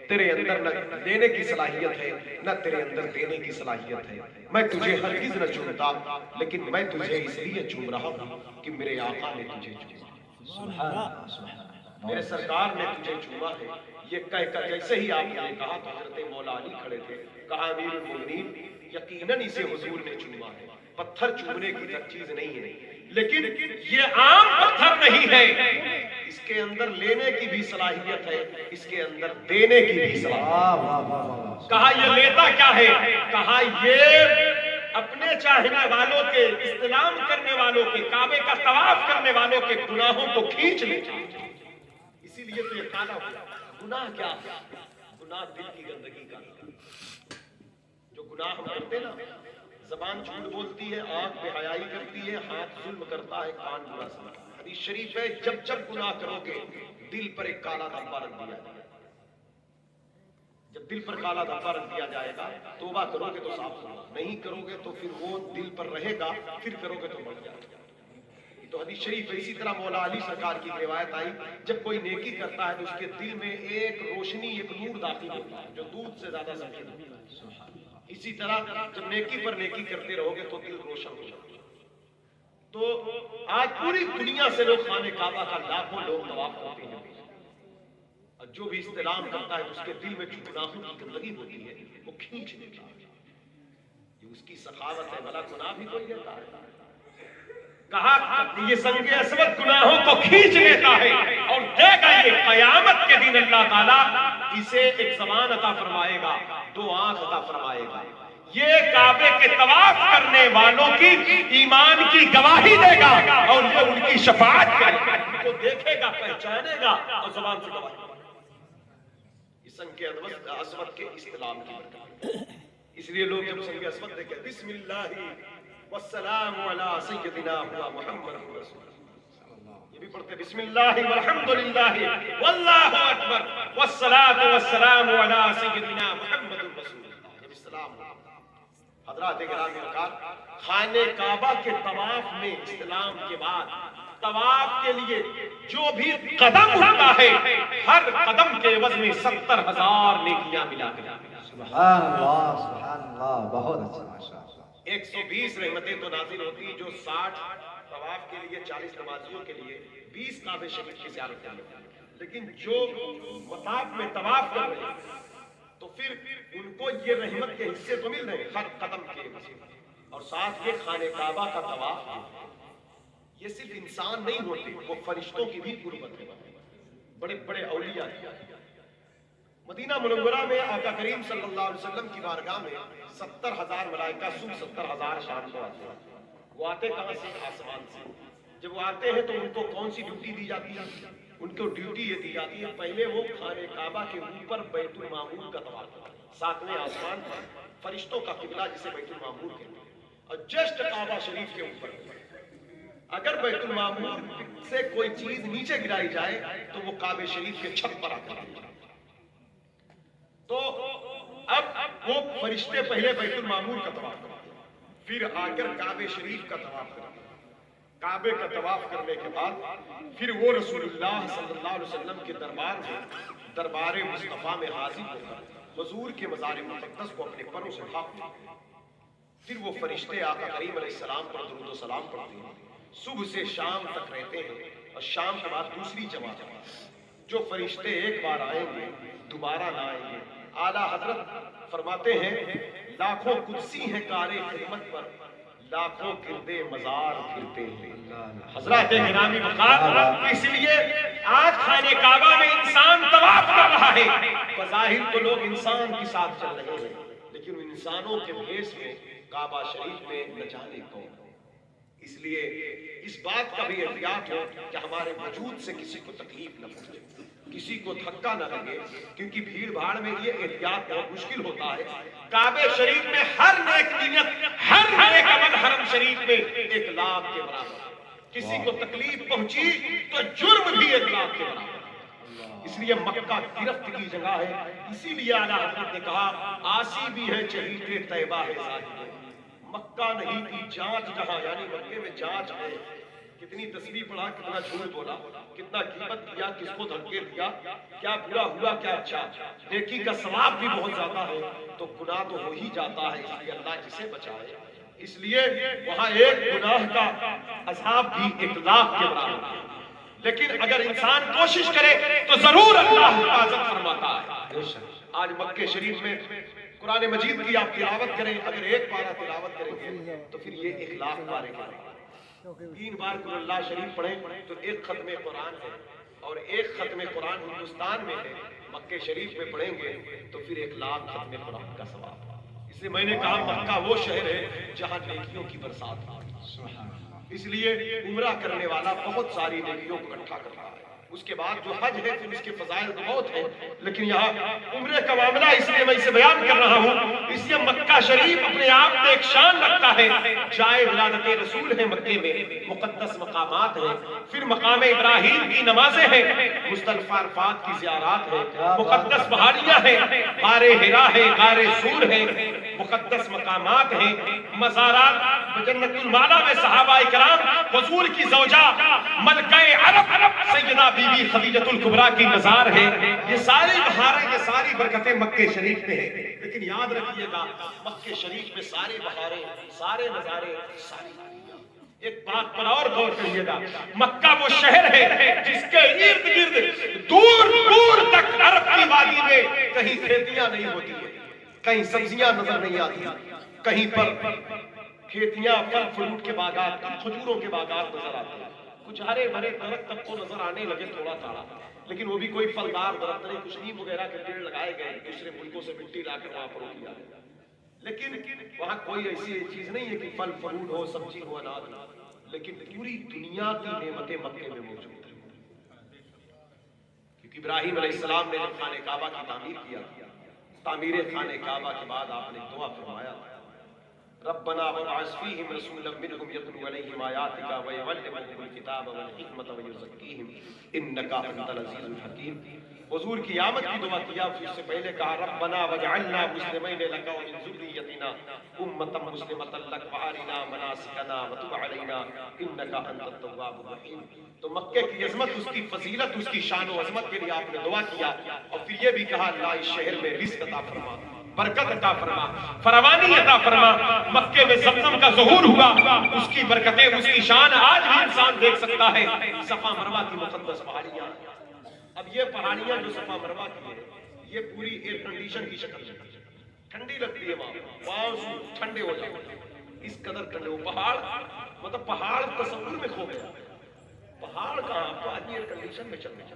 تیرے اندر نہ لینے کی صلاحیت ہے نہ تیرے اندر دینے کی صلاحیت ہے. میں تجھے ہرگز نہ چومتا, لیکن میں تجھے اس لیے چوم رہا ہوں کہ میرے آقا نے تجھے چوما, میرے سرکار نے تجھے چوما ہے. یہ کہہ کر جیسے ہی آپ نے کہا تو حضرت مولا علی کھڑے تھے, کہا امیر المومنین یقیناً اسے حضور نے چوما ہے. پتھر چومنے کی تک چیز نہیں ہے, لیکن یہ عام پتھر نہیں ہے, اس کے اندر لینے کی بھی صلاحیت ہے, اس کے اندر دینے کی بھی صلاحیت. کہا یہ لیتا کیا ہے؟ کہا یہ اپنے چاہنے والوں کے, استلام کرنے والوں کے, کعبے کا طواف کرنے والوں کے گناہوں کو کھینچ لیتا. اسی لیے تو یہ کالا ہوا. گناہ کیا ہے؟ گناہ دل کی گندگی کا. جو گناہ ہم کرتے نا, زبان جھوٹ بولتی ہے, آنکھ بے حیائی کرتی ہے, ہاتھ ظلم کرتا ہے, کان برا سنتا ہے. حدیث شریف ہے جب جب گناہ کرو گے دل پر ایک کالا دھبا رکھ دیا جائے. جب دل پر کالا دھبا رکھ دیا جائے گا، توبہ کرو گے تو صاف ہوگا، نہیں کرو گے تو پھر وہ دل پر رہے گا، پھر کرو گے تو بڑھ جائے گا۔ یہ تو حدیث شریف ہے۔ اسی طرح مولا علی سرکار کی روایت آئی، جب کوئی نیکی کرتا ہے تو اس کے دل میں ایک روشنی، ایک نور داخل ہوتا ہے جو دودھ سے زیادہ سفید ہوتا ہے۔ اسی طرح جب نیکی پر نیکی کرتے رہو گے تو دل روشن ہو جائے گا۔ تو آج پوری دنیا سے لوگ خانہ کعبہ کا لاکھوں لوگ طواف کرتے ہیں، اور جو بھی استلام کرتا ہے اس کے دل میں جو گناہوں کی گندگی ہوتی ہے وہ کھینچ لیتا ہے۔ یہ اس کی سخاوت ہے، بھلا گناہ بھی کوئی لیتا ہے؟ کہا یہ سنگ اسود گناہوں کو کھینچ لیتا ہے اور دے گا یہ قیامت کے دن اللہ تعالیٰ اسے ایک زبان عطا فرمائے گا، دو آنکھ عطا فرمائے گا، یہ کعبے کے طواف کرنے والوں کی ایمان کی گواہی دے گا اور یہ ان کی شفاعت کرے گا، ان کو دیکھے گا، پہچانے گا اور زبان سے گواہی دے گا۔ یہ سنگ اسود کے استلام کی برکت۔ اس لیے لوگ جب سنگ اسود دیکھیں بسم اللہ والسلام علی سیدنا ہوا محمد رسول اللہ، یہ بھی پڑھتے بسم اللہ والحمدللہ واللہ اکبر والصلاة والسلام علی سیدنا محمد رسول اللہ، یہ بھی سلام۔ حضرات گرامی ارکان، خانہ کعبہ کے طواف میں استلام کے بعد طواف کے لیے جو بھی قدم اٹھتا ہے ہر قدم کے عوض میں 70,000 نیکیاں ملا کریں۔ سبحان اللہ، بہت اچھا، ماشاء اللہ۔ 120 رحمتیں تو نازل ہوتی جو 60 طواف کے لیے، 40 نمازیوں کے لیے 20 کعبہ شریف کی زیارت کرنے ہیں، لیکن جو مطاف میں طواف کر رہے ہیں تو پھر ان کو یہ رحمت کے حصے تو مل رہے ہیں ہر قدم کے حصے، اور ساتھ یہ خانہ کعبہ کا طواف ہے۔ یہ صرف انسان نہیں ہوتے، وہ فرشتوں کی بھی قربت ہے، بڑے بڑے اولیاء ہیں۔ مدینہ منورہ میں آقا کریم صلی اللہ علیہ وسلم کی بارگاہ میں 70,000 ملائکہ صبح 70,000 شام کو آتے ہیں۔ وہ آتے کہاں سے؟ آسمان سے۔ جب وہ آتے ہیں تو ان کو کون سی ڈیوٹی دی جاتی ہے؟ ان کو ڈیوٹی یہ دی جاتی ہے، پہلے وہ خانہ کعبہ کے اوپر بیت المعمور کا طواف کرتے ہیں، 7ویں آسمان پر فرشتوں کا قبلہ جسے بیت المعمور کہتے ہیں، اور جسٹ کعبہ شریف کے اوپر اگر بیت المعمور سے کوئی چیز نیچے گرائی جائے تو وہ کعبہ شریف کے چھت پر آتا ہے۔ تو اب وہ فرشتے پہلے بیت المعمور کا طواف کرتے ہیں، پھر آ کر کعبہ شریف کا طواف کرتے ہیں۔ کعبے کا طواف کرنے کے بعد پھر وہ رسول اللہ صلی اللہ علیہ وسلم کے دربار میں، دربار مصطفیٰ میں حاضر ہو کر حضور کے مزار مقدس کو اپنے پروں سے ڈھانپتے ہیں۔ پھر وہ فرشتے آقا کریم علیہ السلام پر درود و سلام پڑھتے ہیں، صبح سے شام تک رہتے ہیں، اور شام کے بعد دوسری جماعت جو فرشتے ایک بار آئیں گے دوبارہ نہ آئیں گے۔ اعلیٰ حضرت فرماتے ہیں لاکھوں قدسی ہیں کارے خدمت پر، لاکھوں گردے مزار پھرتے ہیں۔ حضرات گرامی وقار، اس لیے آج خانہ کعبہ میں انسان طواف کر رہا ہے، بظاہر تو لوگ انسان کے ساتھ چل رہے ہیں، لیکن انسانوں کے بھیس میں کعبہ شریف میں نہ جانے کون۔ اس لیے اس بات کا بھی احتیاط ہو کہ ہمارے وجود سے کسی کو تکلیف نہ پہنچے، کسی کو دھکا نہ لگے، کیونکہ بھیڑ بھاڑ میں یہ احتیاط بہت مشکل ہوتا ہے۔ کعبہ شریف میں ہر نیک نیت، ہر نیک عمل حرم شریف میں 1 لاکھ کے برابر، کسی کو تکلیف پہنچی تو جرم بھی 1 لاکھ کے برابر۔ اس لیے مکہ گرفت کی جگہ ہے، اسی لیے اعلیٰ حضرت نے کہا آسی بھی ہے چہیتے طیبہ ہے ظاہر، مکہ نہیں کی جانچ جہاں، یعنی مکے میں جانچ ہے، کتنی تسبیح پڑھا، کتنا جھوٹ بولا، کتنا غیبت کیا، کس کو دھمکی دیا، کیا برا ہوا کیا اچھا، نیکی کا ثواب بھی بہت زیادہ ہے تو گناہ تو ہو ہی جاتا ہے، اس لیے اللہ جسے بچائے۔ اس لیے وہاں ایک گناہ کا عذاب بھی 1 لاکھ کے برابر ہے، لیکن اگر انسان کوشش کرے تو ضرور اللہ حفاظت فرماتا ہے۔ آج مکہ شریف میں قرآن مجید کی آپ تلاوت کریں، اگر 1 پارہ تلاوت کریں گے تو پھر یہ 1 لاکھ پارے کریں گے۔ 3 بار قرآن اللہ شریف پڑھیں تو 1 ختم قرآن ہے، اور 1 ختم قرآن ہندوستان میں ہے، مکہ شریف میں پڑھیں گے تو پھر 1 لاکھ ختم قرآن کا ثواب۔ اس لیے میں نے کہا مکہ وہ شہر ہے جہاں نیکیوں کی برسات ہوتی ہے، اس لیے عمرہ کرنے والا بہت ساری نیکیوں کو اکٹھا کرتا ہے۔ اس کے بعد جو حج ہے پھر اس کے فضائل بہت ہیں، لیکن یہاں عمرے کا معاملہ اس لیے میں اسے بیان کر رہا ہوں، اس لیے مکہ شریف اپنے آپ میں ایک شان رکھتا ہے، جائے ولادت رسول ہے مکے میں، مقدس مقامات ہیں، پھر مقام ابراہیم کی نمازیں ہیں، مزدلفہ عرفات کی زیارات ہیں، مقدس پہاڑیاں ہیں، غار حرا ہے، غار سور ہے، مقدس مقامات ہیں، مزارات، جنت المعلا میں صحابہ کرام، حضور کی زوجہ ملکہ عرب سیدہ بی بی خدیجۃ الکبریٰ کی مزار ہے، یہ ساری بہاریں، یہ ساری برکتیں مکہ شریف میں ہیں، لیکن یاد رکھیے گا مکہ شریف میں سارے بہاریں، سارے نظارے، ساری ایک بات پر اور غور کریے گا، مکہ وہ شہر ہے جس کے ارد گرد دور دور تک عرب کی وادی میں کہیں کھیتیاں نہیں ہوتی ہیں، کہیں سبزیاں نظر نہیں آتی، کہیں پر کھیتیاں، پھل فروٹ کے باغات، کھجوروں کے باغات نظر آتے ہیں، کچھ ہرے بھرے درخت تب کو نظر آنے لگے تھوڑا تھوڑا، لیکن وہ بھی کوئی پھلدار درخت نہیں، کچھ نیم وغیرہ کے پیڑ لگائے گئے دوسرے ملکوں سے مٹی لا کر وہاں پر کیا گیا، لیکن وہاں کوئی ایسی چیز نہیں ہے کہ پھل فروٹ ہو، سبزی ہو، اناج ہو، لیکن پوری دنیا کی نعمتیں مکے میں موجود ہیں، کیونکہ ابراہیم علیہ السلام نے جب خانہ کعبہ کی تعمیر کیا، تعمیر خانہ کعبہ کے بعد آپ نے دعا فرمایا، ربنا وابعث فیہم رسولا منہم یتلو علیہم آیاتک ویعلمہم الکتاب والحکمۃ ویزکیہم انک انت العزیز الحکیم، حضور کی آمد کی دعا کیا، پھر اس سے پہلے کہا ربنا وجعلنا مسلمین لک ومن ذریتنا امۃ مسلمۃ لک وارنا مناسکنا وتب علینا انک انت التواب الرحیم، تو مکے کی عظمت، اس کی فضیلت، اس کی شان و عظمت کے لیے آپ نے دعا کیا، اور پھر یہ بھی کہا اللہ اس شہر میں رزق عطا فرما، برکت عطا فرما، فراوانی عطا فرما، مکے میں زمزم کا ظہور ہوا، اس کی برکتیں، اس کی شان آج بھی انسان دیکھ سکتا ہے، صفا مروہ کی مقدس پہاڑیاں، اب یہ پہاڑیاں جو صفا مروہ کی ہیں، یہ پوری ایئر کنڈیشن کی شکل ہے، ٹھنڈی لگتی ہے وہاں ٹھنڈے ہو جاتے، اس قدر ٹھنڈے ہو، پہاڑ مطلب پہاڑ تصور میں کھو گیا، پہاڑ کہاں تو آج ایئر کنڈیشن میں چلنے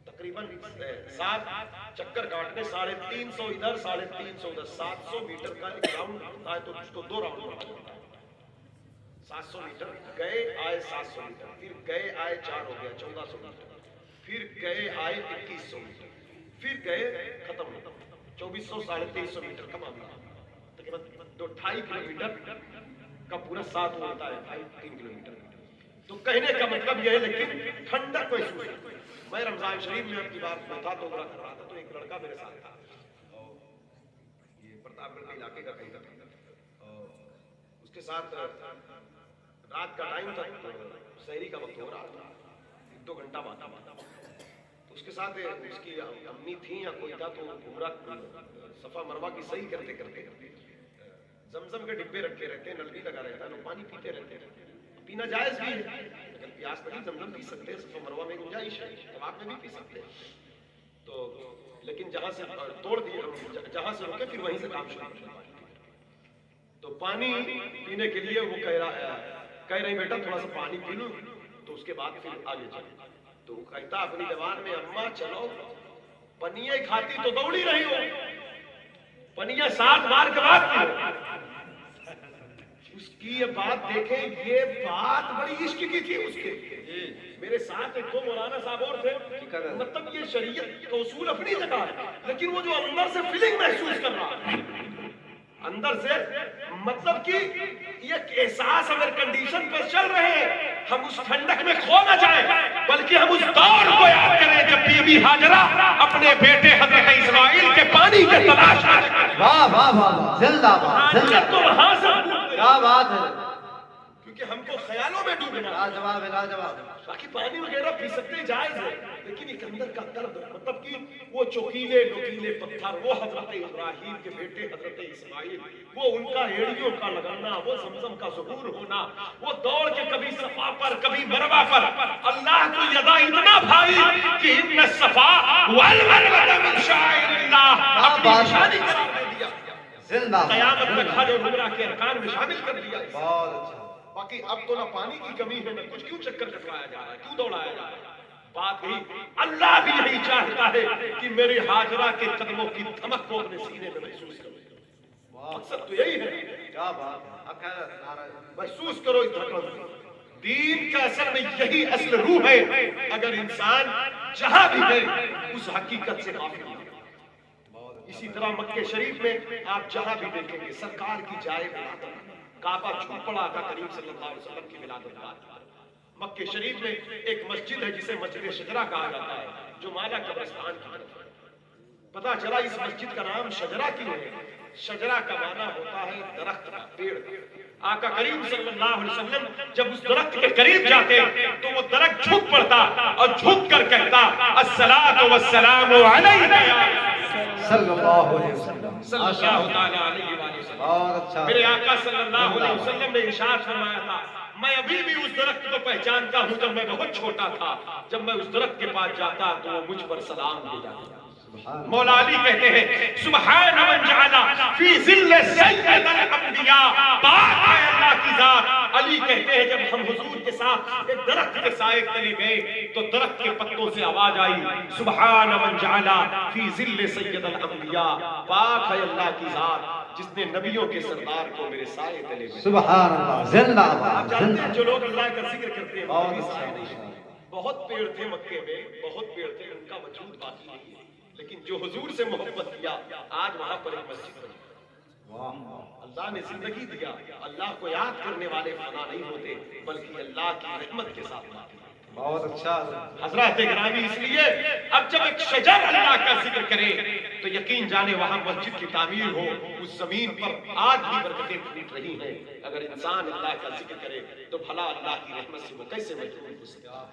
تقریباً 7 چکر کاٹنے، 350 ادھر 350 ادھر، 700 میٹر کا ایک راؤنڈ ہوتا ہے، تو اس کو 2 راؤنڈ ہوتا ہے، 700 میٹر گئے آئے، 700 میٹر پھر گئے آئے 4 ہو گیا 1400 میٹر، پھر گئے آئے 2100 میٹر، پھر گئے ختم ہوتا 2400 2350 میٹر کا معاملہ، تقریباً 2.5 کلومیٹر کا پورا 7 ہوتا ہے، 3 کلومیٹر، تو کہنے کا مطلب یہ ہے، لیکن ٹھنڈک محسوس ہے۔ میں رمضان شریف میں اپنی بات میں تھا تو عمرہ کر رہا تھا، تو ایک لڑکا میرے ساتھ تھا، اور یہ پرتاپ گڑھ کے علاقے کا کہیں تھا، اور اس کے ساتھ رات کا ٹائم تھا، سحری کا وقت ہو رہا تھا، 1-2 گھنٹہ بعد، تو اس کے ساتھ اس کی امی تھیں یا کوئی تھا، تو عمرہ صفا مروہ کی صحیح کرتے کرتے زمزم کے ڈبے رکھے رہتے ہیں، نل بھی لگا رہتا ہے، لوگ پانی پیتے رہتے ہیں، پینا جائز بھی ہے، اگر پیاس لگی زمزم پی سکتے ہیں، صفا مروہ میں گنجائش ہے، طواف میں بھی پی سکتے ہیں، تو لیکن جہاں سے توڑ دیے، جہاں سے رکے پھر وہیں سے کام شروع کرنا، تو پانی پینے کے لیے وہ کہہ رہے بیٹا تھوڑا سا پانی پی لوں، تو اس کے بعد پھر آگے چلے، تو وہ کہتا اپنی زبان میں اماں چلو، پنیے کھاتی تو دوڑی رہی ہو، پنیے 7 بار کے بعد پیو، اس کی یہ بات دیکھیں، یہ بات بڑی عشق کی تھی اس کے، میرے ساتھ ایک 2 مولانا صاحب اور تھے، مطلب یہ شریعت کا اصول اپنی جگہ ہے، لیکن وہ جو اندر سے فیلنگ محسوس کر رہا ہے، اندر سے مطلب کہ یہ احساس اگر کنڈیشن پر چل رہے ہیں، ہم اس ٹھنڈک میں کھو نہ جائیں، بلکہ ہم اس دور کو یاد کریں جب بی بی ہاجرہ اپنے بیٹے حضرت اسماعیل کے پانی کے تلاش میں، واہ واہ واہ، زندہ باد، زندہ تو وہاں سے کیا بات ہے، کیونکہ ہم کو خیالوں میں ڈوبنا، لاجواب ہے، لاجواب، باقی پانی وغیرہ پی سکتے جائز ہے، لیکن ایک اندر کا درد، مطلب کہ وہ چوکیلے نوکیلے پتھر، وہ حضرت ابراہیم کے بیٹے حضرت اسماعیل، وہ ان کا ایڑیوں کا لگانا، وہ زمزم کا ظہور ہونا، وہ دوڑ کے کبھی صفا پر کبھی مروہ پر، اللہ کی ادا اتنا بھائی کہ ان الصفا والمروہ من شعائر اللہ، اپنی نشانی قرار دے دیا، زندہ قیامت تک حج اور عمرہ کے ارکان میں شامل کر دیا، بہت اچھا، باقی اب تو نہ پانی کی کمی ہے، نہ کچھ، کیوں چکر کٹوایا جا رہا ہے، کیوں دوڑایا جا رہا ہے، بات یہی، اللہ بھی یہی چاہتا ہے کہ میری ہاجرہ کے قدموں کی دھمک کو اپنے سینے میں محسوس کرو، مقصد تو یہی ہے، کیا بات ہے، اخیر نعرہ محسوس کرو اس دھڑکن، دین کا اصل میں یہی اصل روح ہے. اگر انسان جہاں بھی گئے اس حقیقت سے غافل نہیں. اسی طرح مکہ شریف میں آپ جہاں بھی دیکھیں گے سرکار کی جائے ولادت کعبہ جھوپڑا آقا کریم صلی اللہ علیہ وسلم کی ولادت گاہ. مکہ شریف میں ایک مسجد ہے جسے مسجد شجرہ کہا جاتا ہے جو مالا قبرستان کی طرف ہے. پتا چلا اس مسجد کا نام شجرہ کیوں ہے؟ شجرہ کا معنی ہوتا ہے درخت کا، پیڑ. آقا کریم صلی اللہ علیہ وسلم جب اس درخت کے قریب جاتے تو وہ درخت جھک پڑتا اور جھک کر کہتا الصلاۃ والسلام علیک صلی اللہ علیہ وسلم. صلی اللہ تعالی علیہ وآلہ وسلم. بہت اچھا. میرے آقا صلی اللہ علیہ وسلم نے ارشاد فرمایا تھا میں ابھی بھی اس درخت کو پہچانتا ہوں جب میں بہت چھوٹا تھا. جب میں اس درخت کے پاس جاتا تو وہ مجھ پر سلام دے جاتا. مولا علی کہتے ہیں سبحان من جعل فی ظل سید الانبیاء. پاک ہے اللہ کی ذات. علی کہتے ہیں جب ہم حضور کے ساتھ ایک درخت کے سائے تلے گئے تو درخت کے پتوں سے آواز آئی سبحان من جعل فی ظل سید الانبیاء. پاک ہے اللہ کی ذات جس نے نبیوں کے سردار کو میرے سائے تلے گئے. سبحان اللہ. زندہ آپ باد. جانتے ہیں جو لوگ اللہ کا ذکر کرتے ہیں بہت وہ اچھا. سائے نہیں. بہت پیڑ تھے مکے میں، بہت پیڑ تھے، ان کا وجود باقی نہیں ہے. لیکن جو حضور سے محبت کیا آج وہاں پر ایک مسجد بنی. اللہ نے زندگی دیا. اللہ کو یاد کرنے والے فنا نہیں ہوتے بلکہ اللہ کی رحمت کے ساتھ آتے ہیں. بہت اچھا. حضرات گرامی اس لیے اب جب ایک شجر اللہ کا ذکر کرے تو یقین جانے وہاں مسجد کی تعمیر ہو. اس زمین پر آج بھی برکتیں پھوٹ رہی ہیں. اگر انسان اللہ کا ذکر کرے تو بھلا اللہ کی رحمت سے وہ کیسے محروم ہو سکتا.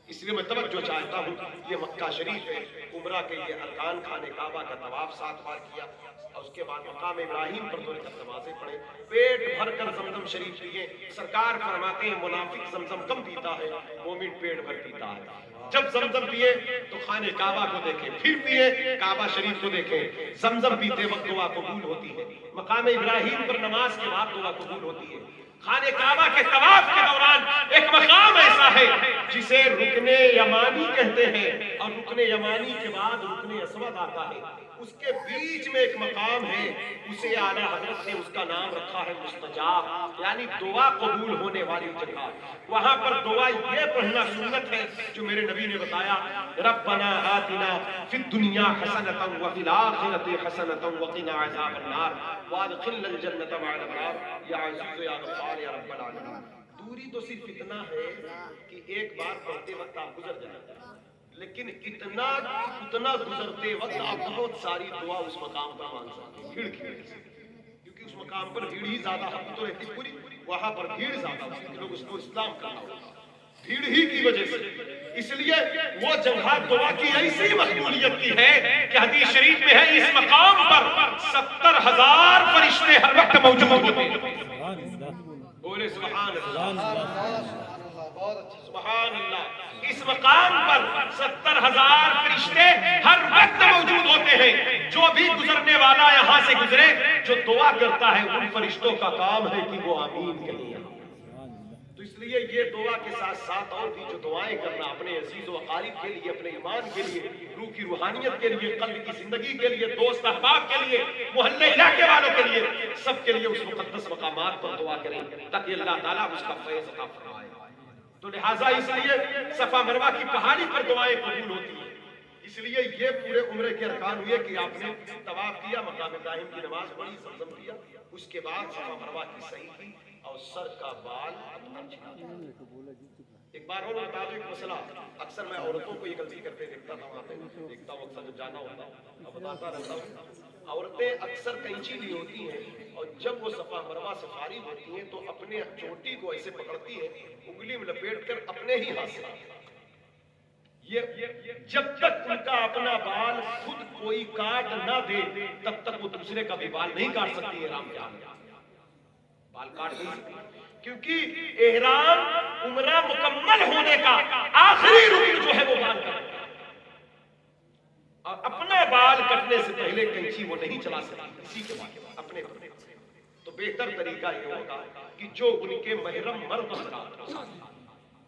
اس لیے میں توجہ چاہتا ہوں یہ مکہ شریف ہے. عمرہ کے لیے ارکان خانے کعبہ کا طواف 7 بار کیا اور اس کے بعد مقام ابراہیم پر 2 رکعت نمازیں پڑھے. پیٹ بھر کر زمزم شریف پیے. سرکار فرماتے ہیں منافق زمزم کم پیتا ہے، مومن پیٹ بھر پیتا ہے. جب زمزم پیے تو خانے کعبہ کو دیکھیں، پھر پیے کعبہ شریف کو دیکھیں. زمزم پیتے وقت دعا قبول ہوتی ہے. مقام ابراہیم پر نماز کے بعد دعا قبول ہوتی ہے. خانے کعبہ کے طواف کے دوران ایک مقام ایسا ہے جسے رکن یمانی کہتے ہیں اور رکن یمانی کے بعد رکن اسود آتا ہے. اس کے بیچ میں ایک مقام ہے اسے اعلی حضرت نے اس کا نام رکھا ہے مستجاب، یعنی دعا قبول ہونے والی جگہ. وہاں پر دعا یہ پڑھنا سنت ہے جو میرے نبی نے بتایا ربنا آتنا فی الدنیا حسنۃ وفی الآخرۃ حسنۃ وقنا عذاب النار وادخلنا الجنۃ مع الابرار یا عزیز یا غفار یا رب العالمین. دوری تو صرف اتنا ہے کہ ایک بار پڑھتے وقت آپ گزر جائیں لیکن اتنا گزرتے وقت آپ بہت ساری دعا اس مقام پر مانگ سکتے ہیں بھیڑ کی وجہ سے. کیونکہ اس مقام پر بھیڑ ہی زیادہ حق تو رہتی پوری، وہاں پر بھیڑ زیادہ ہوتی ہے. لوگ اس کو اسلام کرنا ہوتا بھیڑ ہی کی وجہ سے. اس لیے وہ جگہ دعا کی ایسی مقبولیت کی ہے کہ حدیث شریف میں ہے اس مقام پر 70,000 فرشتے ہر وقت موجود ہوتے ہیں. بولے سبحان اللہ. سبحان اللہ. اس مقام پر 70,000 فرشتے ہر وقت موجود ہوتے ہیں. جو بھی گزرنے والا یہاں سے گزرے جو دعا کرتا ہے ان فرشتوں کا کام ہے کہ وہ آمین کہیں. تو اس لیے یہ دعا کے ساتھ ساتھ اور بھی جو دعائیں کرنا اپنے عزیز و اقارب کے لیے، اپنے ایمان کے لیے، روح کی روحانیت کے لیے، قلب کی زندگی کے لیے، دوست احباب کے لیے، محلے علاقے والوں کے لیے، سب کے لیے اس مقدس مقامات پر دعا کریں تاکہ اللہ تعالیٰ اس کا فیض عطا فرمائے. تو لہٰذا اس لیے صفا مروہ کی پہاڑی پر دعائیں قبول ہوتی ہیں. اس لیے یہ پورے عمرے کے ارکان ہوئے کہ آپ نے طواف کیا، مقام ابراہیم کی نماز پڑھی، زمزم کیا، اس کے بعد صفا مروہ کی سعی کی اور سر کا بال اچھا. ایک بار اور بتا دوں ایک مسئلہ، اکثر میں عورتوں کو یہ غلطی کرتے دیکھتا تھا، وہاں پہ دیکھتا ہوں اکثر جب جانا ہوتا ہے اور بتاتا رہتا ہوں. عورتیں اکثر کینچی لی ہوتی ہیں اور جب وہ صفا مروہ سے فارغ ہوتی ہیں تو اپنے چوٹی کو ایسے پکڑتی ہیں، انگلی میں لپیٹ کر اپنے ہی ہاتھ سے. یہ جب تک ان کا اپنا بال خود کوئی کاٹ نہ دے تب تک وہ دوسرے کا بھی بال نہیں کاٹ سکتی. احرام کے آگے بال کاٹ نہیں سکتی کیونکہ احرام عمرہ مکمل ہونے کا آخری رکن جو ہے وہ بال کاٹنا. اور اپنا بال کٹنے سے پہلے کینچی وہ نہیں چلا سکتی کسی کے بعد اپنے. تو بہتر طریقہ یہ ہوگا کہ جو ان کے محرم مرد حضرات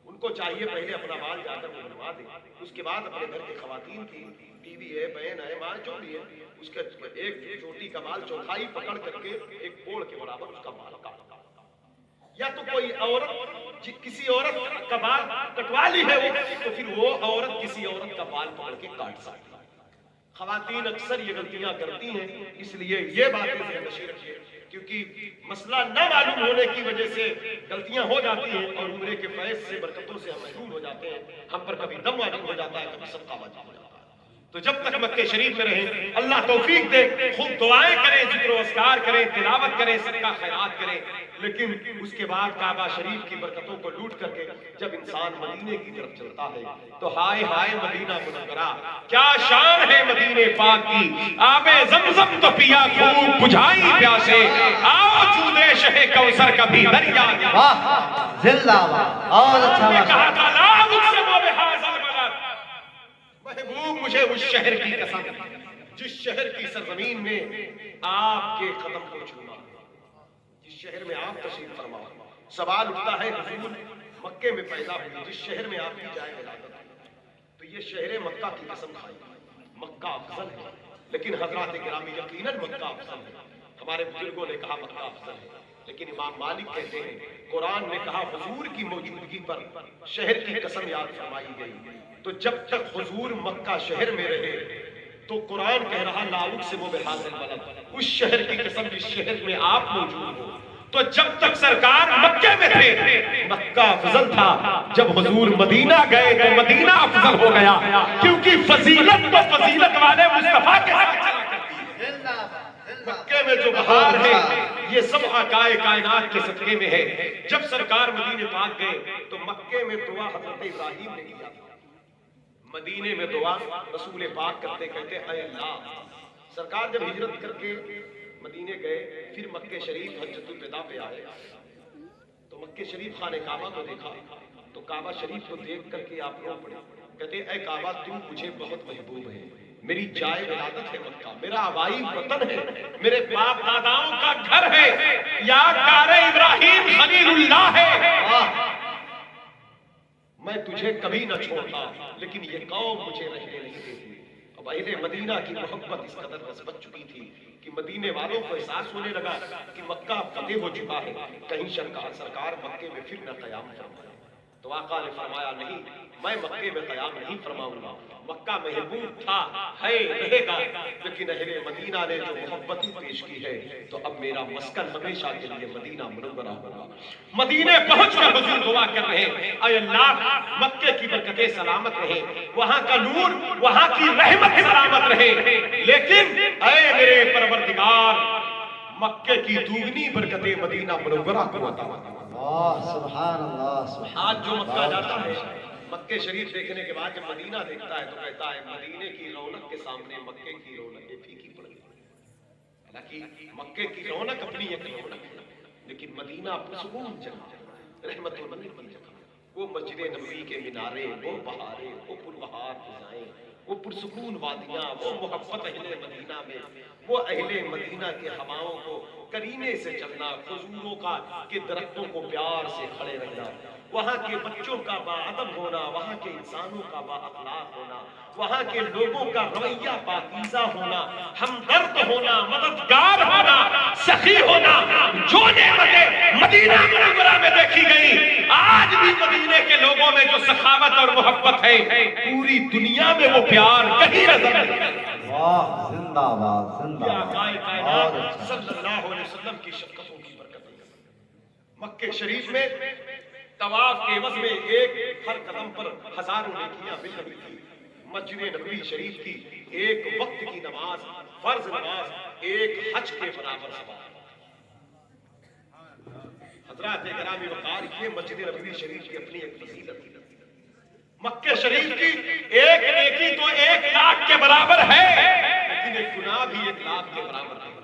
ان کو چاہیے پہلے اپنا بال جا کر وہ بنوا دیں. اس کے بعد اپنے گھر کی خواتین کی بیوی ہے، بہن ہے، ماں جو بھی ہے، اس کا ایک چوٹی کا بال چوتھائی پکڑ کر کے ایک پوڑ کے برابر اس کا بال کاٹ. یا تو کوئی عورت کسی عورت کا بال کٹوا لی ہے وہ تو پھر وہ عورت کسی عورت کا بال پکڑ کے کاٹ سکتی ہے۔ خواتین اکثر یہ غلطیاں کرتی ہیں، اس لیے یہ باتیں ذہن نشین رکھیے، کیونکہ مسئلہ نہ معلوم ہونے کی وجہ سے غلطیاں ہو جاتی ہیں اور عمرے کے فیض سے برکتوں سے ہم محروم ہو جاتے ہیں، ہم پر کبھی دم واجب ہو جاتا ہے، کبھی صدقہ واجب ہو جاتا ہے۔ تو جب تک مکہ شریف میں رہیں اللہ توفیق دے، خوب دعائیں کریں، ذکر و اذکار کریں، تلاوت کریں، صدقہ خیرات کریں، لیکن اس کے بعد کعبہ شریف کی برکتوں کو لوٹ کر کے جب انسان مدینے کی طرف چلتا ہے تو ہائے ہائے مدینہ منورہ، کیا شان ہے مدینے پاک کی، آب زمزم تو پیا خوب بجھائی پیاسے، آؤ چودے شہ کوثر کا بھی دریا دے۔ واہ زندہ باد، اور اچھا نے کہا ماشاءاللہ۔ تھا لا اقسم بہذا البلد، محبوب مجھے اس شہر کی قسم جس شہر کی سرزمین میں آپ کے قدم کو چھونا، جس شہر میں آپ تشریف فرما۔ سوال اٹھتا ہے حضور مکے میں پیدا ہوئی، جس شہر میں آپ کی جائے ولادت، تو یہ شہر مکہ کی قسم کھائی، مکہ افضل ہے، لیکن حضرات گرامی یقیناً مکہ افضل ہے۔ ہمارے بزرگوں نے کہا مکہ افضل ہے، لیکن امام مالک کہتے ہیں قرآن نے کہا حضور کی موجودگی پر شہر کی قسم یاد فرمائی گئی، تو جب تک حضور مکہ شہر میں رہے تو قرآن کہہ رہا لا اقسم بہذا البلد، اس شہر کی قسم جس شہر میں آپ موجود ہو۔ تو جب تک سرکار مکے میں تھے مکہ افضل تھا، جب حضور مدینہ گئے تو مدینہ افضل ہو گیا، کیونکہ فضیلت تو فضیلت والے مصطفیٰ کے ساتھ چلا کرتی ہے۔ زندہ باد، زندہ باد۔ مکے میں جو بہار ہے یہ سب آقائے کائنات کے صدقے میں ہے۔ جب سرکار مدینے پاک گئے تو مکے میں دعا حضرت ابراہیم نے کیا، مدینے میں دعا رسول پاک کرتے کہتے اے اللہ۔ سرکار جب ہجرت کر کے مدینے گئے پھر مکہ شریف حجۃ الوداع پہ آئے تو مکہ شریف خانہ کعبہ کو دیکھا تو کعبہ شریف کو دیکھ کر کے آپ رو پڑے، کہتے اے کعبہ تو مجھے بہت محبوب ہے، میری جائے ولادت ہے مکہ، میرا آبائی وطن ہے، میرے باپ داداؤں کا گھر ہے، یادگار ابراہیم خلیل اللہ ہے، میں تجھے کبھی نہ چھوڑتا، لیکن یہ قوم مجھے رہنے نہیں دیتی۔ اب اہل مدینہ کی محبت اس قدر رسبت چکی تھی کہ مدینے والوں کو احساس ہونے لگا کہ مکہ فتح ہو چکا ہے، کہیں سرکار مکے میں پھر نہ قیام فرمائے۔ تو آقا نے فرمایا نہیں، میں مکے میں قیام نہیں فرماؤں گا، مکہ محبوب تھا ہے رہے گا، لیکن اہل مدینہ نے جو محبت پیش کی ہے تو اب میرا مسکن ہمیشہ کے لیے مدینہ منورہ ہوگا۔ مدینے پہنچ کر حضور دعا کر رہے ہیں اے اللہ مکے کی برکتیں سلامت رہے، وہاں کا نور وہاں کی رحمت سلامت رہے، لیکن اے میرے پروردگار مکے کی دوگنی برکتیں مدینہ منورہ کو عطا فرما۔ سبحان اللہ، سبحان آج جو مکہ جاتا ہے مکے شریف دیکھنے کے بعد جب مدینہ دیکھتا ہے تو کہتا ہے مدینے کی رونق کے سامنے مکے کی رونقیں پھیکی پڑ گئی۔ حالانکہ مکے کی رونق اپنی ایک رونق ہے، لیکن مدینہ پرسکون جگہ، رحمت المنزل جگہ، وہ مسجد نبوی کے مینارے، وہ بہاریں، وہ پربہار فضائیں، وہ پرسکون وادیاں، وہ محبت اہل مدینہ میں، وہ اہل مدینہ کے ہواؤں کو کرینے سے چلنا، کھجوروں کا کے درختوں کو پیار سے کھڑے رہنا، وہاں کے بچوں کا باادب ہونا، وہاں کے انسانوں کا با اخلاق ہونا، وہاں کے لوگوں کا رویہ پاکیزہ ہونا، ہمدرد ہونا، مددگار ہونا، سخی ہونا، جو نعمتیں مدینہ منورہ میں دیکھی گئی آج بھی مدینے کے لوگوں میں جو سخاوت اور محبت ہے پوری دنیا میں وہ پیار کہیں نظر نہیں۔ واہ زندہ باد، زندہ یہ باد، آقائے اور کائنات اچھا۔ صلی اللہ علیہ وسلم کی شفقتوں کی برکت ہے۔ مکہ شریف میں طواف کے عوض میں ایک ہر قدم پر ہزاروں نیکیاں مل رہی تھی۔ مسجد نبوی شریف کی ایک وقت کی نماز، فرض نماز ایک حج کے برابر ثواب۔ حضرات گرامی وقار یہ مسجد نبوی شریف کی اپنی ایک فضیلت ہے۔ مکہ شریف کی ایک نیکی تو 1,00,000 کے برابر ہے، لیکن ایک گناہ بھی 1,00,000 کے برابر ہے۔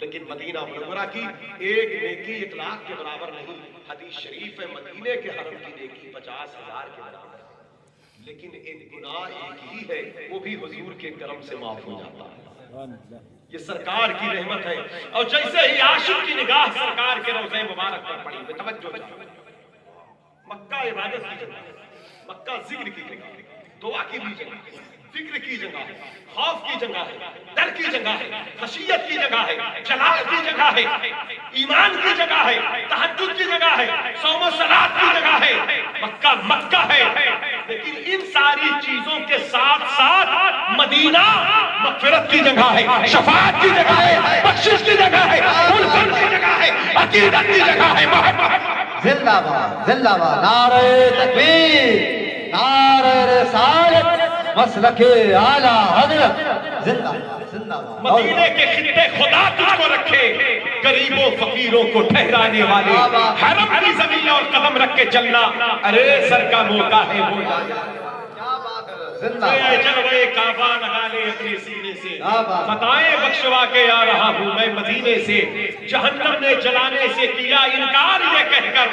لیکن مدینہ منورہ کی ایک نیکی 1,00,000 کے برابر نہیں۔ حدیث شریف ہے مدینے کے حرم کی نیکی 50,000 کے برابر ہے، لیکن ایک گناہ ایک ہی ہے، وہ بھی حضور کے کرم سے معاف ہو جاتا ہے۔ یہ سرکار کی رحمت ہے۔ اور جیسے ہی عاشق کی نگاہ سرکار کے روضہ مبارک پر پڑی، میں توجہ چاہتا ہوں، مکہ عبادت کی جگہ ہے، مکہ ذکر کی جگہ ہے، دعا کی بھی جگہ ہے، فکر کی جگہ ہے، خوف کی جگہ ہے، ڈر کی جگہ ہے، خشیت کی جگہ ہے، جلال کی جگہ ہے، ایمان کی جگہ ہے، تہجد کی جگہ ہے، صوم و صلات کی جگہ ہے، مکہ مکہ ہے، لیکن ان ساری چیزوں کے ساتھ ساتھ مدینہ مغفرت کی جگہ ہے، شفاعت کی جگہ ہے، بخشش کی جگہ ہے، الفت کی جگہ ہے، عقیدت کی جگہ ہے، محبت۔ زندہ باد زندہ باد، نعرہ تکبیر، نعرہ رسالت، مسلک اعلیٰ حضرت، زندہ باد زندہ باد۔ مدینے کے خطے خدا تجھ کو رکھے، غریبوں فقیروں کو ٹھہرانے والے، حرم کی زمین اور قدم رکھ کے چلنا، ارے سر کا موقع ہے وہ کیا بات ہے، زندہ اے باد، جلوے کعبہ لگا لے اپنے سینے سے، کیا بات۔ بتائیں بخشوا کے آ رہا ہوں میں مدینے سے، جہنم نے جلانے سے کیا انکار یہ کہہ کر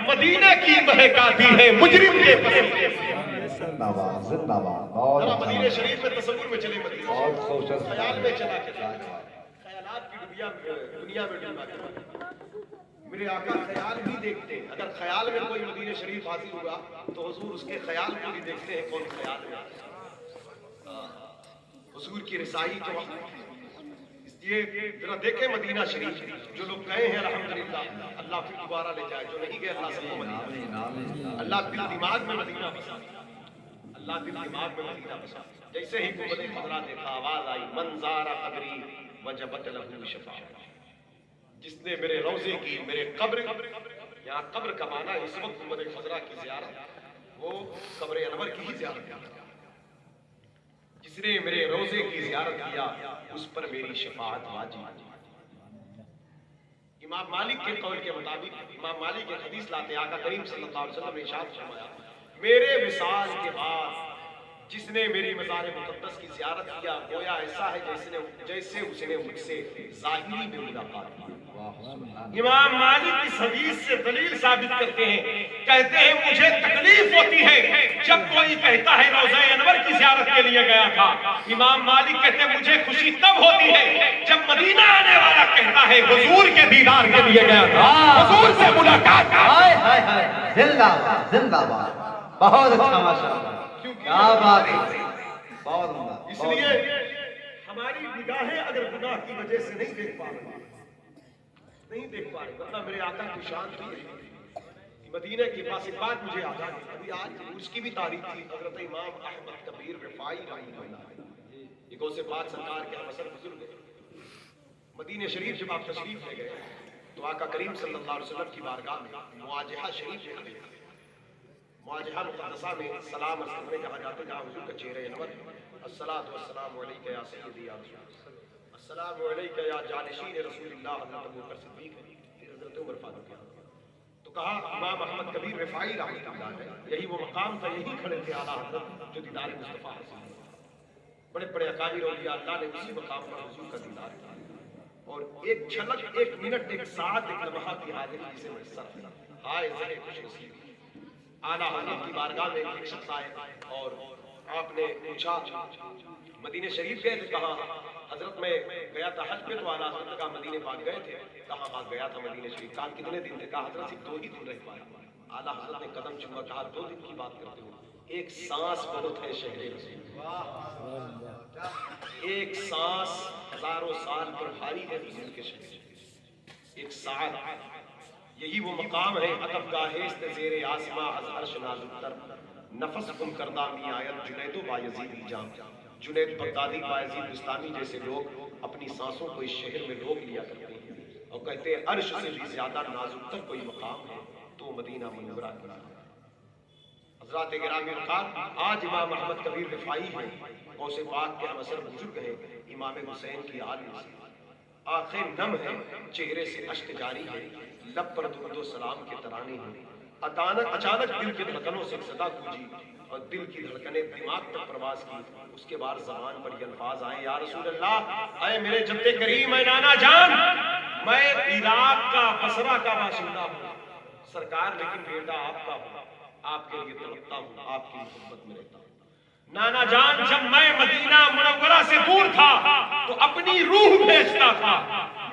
مدینے کی مہک آتی ہے مجرم کے پسینے سے۔ زندہ باد زندہ باد، بہت ذرا اچھا، مدینے شریف میں تصور میں چلے، مدینے بہت خوبصورت خیال میں چلا کے خیالات کی دنیا میں ڈلنا چلا۔ میرے آقا خیال بھی دیکھتے ہیں، اگر خیال میں کوئی مدینے شریف حاضر ہوا تو حضور اس کے خیال کو بھی دیکھتے ہیں کون خیال میں حضور کی رسائی تو اس لیے ذرا دیکھیں مدینہ شریف، جو لوگ گئے ہیں الحمدللہ اللہ پھر دوبارہ لے جائے، جو نہیں گئے اللہ سب کو مدینہ، اللہ دل دماغ میں مدینہ بسا، اللہ دل دماغ میں مدینہ بسا۔ جیسے ہی قوت خضرا دیکھا آواز آئی من زار قبری وجبت لہ شفاعت، جس نے میرے روضے کی، میرے قبر، یہاں قبر کا معنی اس وقت قوت خضرا کی زیارت وہ قبر انور کی ہی زیارت ہے، جس نے میرے روضے کی زیارت کیا اس پر میری شفاعت واجب۔ امام مالک کے قول کے مطابق امام مالک ایک حدیث لاتے، آقا کریم صلی اللہ علیہ وسلم نے ارشاد فرمایا میرے وصال کے بعد جس نے میری مزار مقدس کی زیارت کیا گویا ایسا ہے جیسے اس نے مجھ سے ظاہری میں ملاقات کی۔ امام مالک اس حدیث سے دلیل ثابت کرتے ہیں، کہتے ہیں مجھے تکلیف ہوتی ہے جب کوئی کہتا ہے روضہ انور کی زیارت کے لیے گیا تھا، امام مالک کہتے ہیں مجھے خوشی تب ہوتی ہے جب مدینہ آنے والا کہتا ہے حضور کے دیدار کے لیے گیا تھا، حضور سے ملاقات کی۔ ہائے ہائے ہائے، زندہ باد زندہ باد، بہت اچھا ماشاءاللہ، کیا بات ہے، بہت عمدہ۔ اس لیے ہماری نگاہیں اگر گناہ کی وجہ سے نہیں دیکھ پا رہی، نہیں دیکھ پا رہے، ورنہ میرے آقا کی شان تھی مدینہ کے پاس۔ ایک بات مجھے یاد آئی، ابھی آج اس کی بھی تاریخ تھی، حضرت امام احمد کبیر رفاعی رحمہ اللہ، یہ غوث پاک سرکار کے ہمسر بزرگ ہیں۔ مدینہ شریف جب آپ تشریف لے گئے تو آقا کریم صلی اللہ علیہ وسلم کی بارگاہ میں مواجہہ شریف میں کھڑے تھے۔ مواجہہ مقدسہ میں سلام عرض کرنے جہاں جاتے جہاں حضور کا چہرہ انور، الصلاۃ والسلام علیک یا سیدی یا رسول اللہ، السلام علیک یا جانشین رسول اللہ، حضرت ابوبکر صدیق ہے، پھر حضرت عمر فاروق ہے۔ تو کہا امام احمد کبیر رفاعی رحمۃ اللہ ہے، یہی وہ مقام تھا، یہی کھڑے تھے اعلیٰ حضرت جو دیدار مصطفیٰ حاصل ہوا۔ بڑے بڑے اکابر اولیاء اللہ نے اسی مقام پر حضور کا دیدار کیا، اور ایک جھلک، ایک منٹ، ایک ساتھ، ایک لمحہ کی حاضری سے میسر ہے۔ ہائے ذرے خوش نصیب اعلیٰ حضرت کی بارگاہ میں ایک شخص آئے اور آپ نے پوچھا مدینہ شریف گئے تھے؟ کہاں؟ حضرت میں گیا تھا حج پہ، تو اعلیٰ حضرت کہا مدینہ پاک گئے تھے؟ کہاں پاک گیا تھا مدینہ شریف؟ کہا کتنے دن تھے؟ کہا حضرت صرف 2 ہی دن رہ پائے۔ اعلیٰ حضرت نے قدم چوما، کہا 2 دن کی بات کرتے ہو، ایک سانس بہت ہے شہر رسول، ایک سانس ہزاروں سال پر بھاری ہے رسول کے شہر، ایک سانس، یہی وہ مقام ہے ادب گاہست زیر آسماں از عرش نازک تر، نفس گم کردہ می آیت جنید و بایزید جام، جنید بغدادی بایزید بستانی جیسے لوگ اپنی سانسوں کو اس شہر میں روک لیا کرتے ہیں اور کہتے ہیں عرش سے بھی زیادہ نازک تر کوئی مقام ہے تو مدینہ منورہ کا۔ حضرات گرامی القدر، آج امام احمد کبیر رفاعی ہیں، غوث پاک کے ہمسر بزرگ ہیں، امام حسین کی عالم سے آنکھیں نم ہیں، چہرے سے اشک جاری ہے، لب پر درود و سلام کے ترانے ہیں۔ اچانک دل کے دھڑکنوں سے صدا گونجی اور دل کی دھڑکنیں دماغ تک پرواز کی، اس کے بعد زبان پر یہ الفاظ آئے، یا رسول اللہ، اے میرے جد کریم، اے نانا جان، میں عراق کا بصرہ کا باشندہ ہوں سرکار، لیکن بیٹا آپ کا ہوں، آپ کے لیے تڑپتا ہوں، آپ کی محبت میں رہتا ہوں۔ نانا جان، جب میں مدینہ منورہ سے دور تھا تو اپنی روح بھیجتا تھا،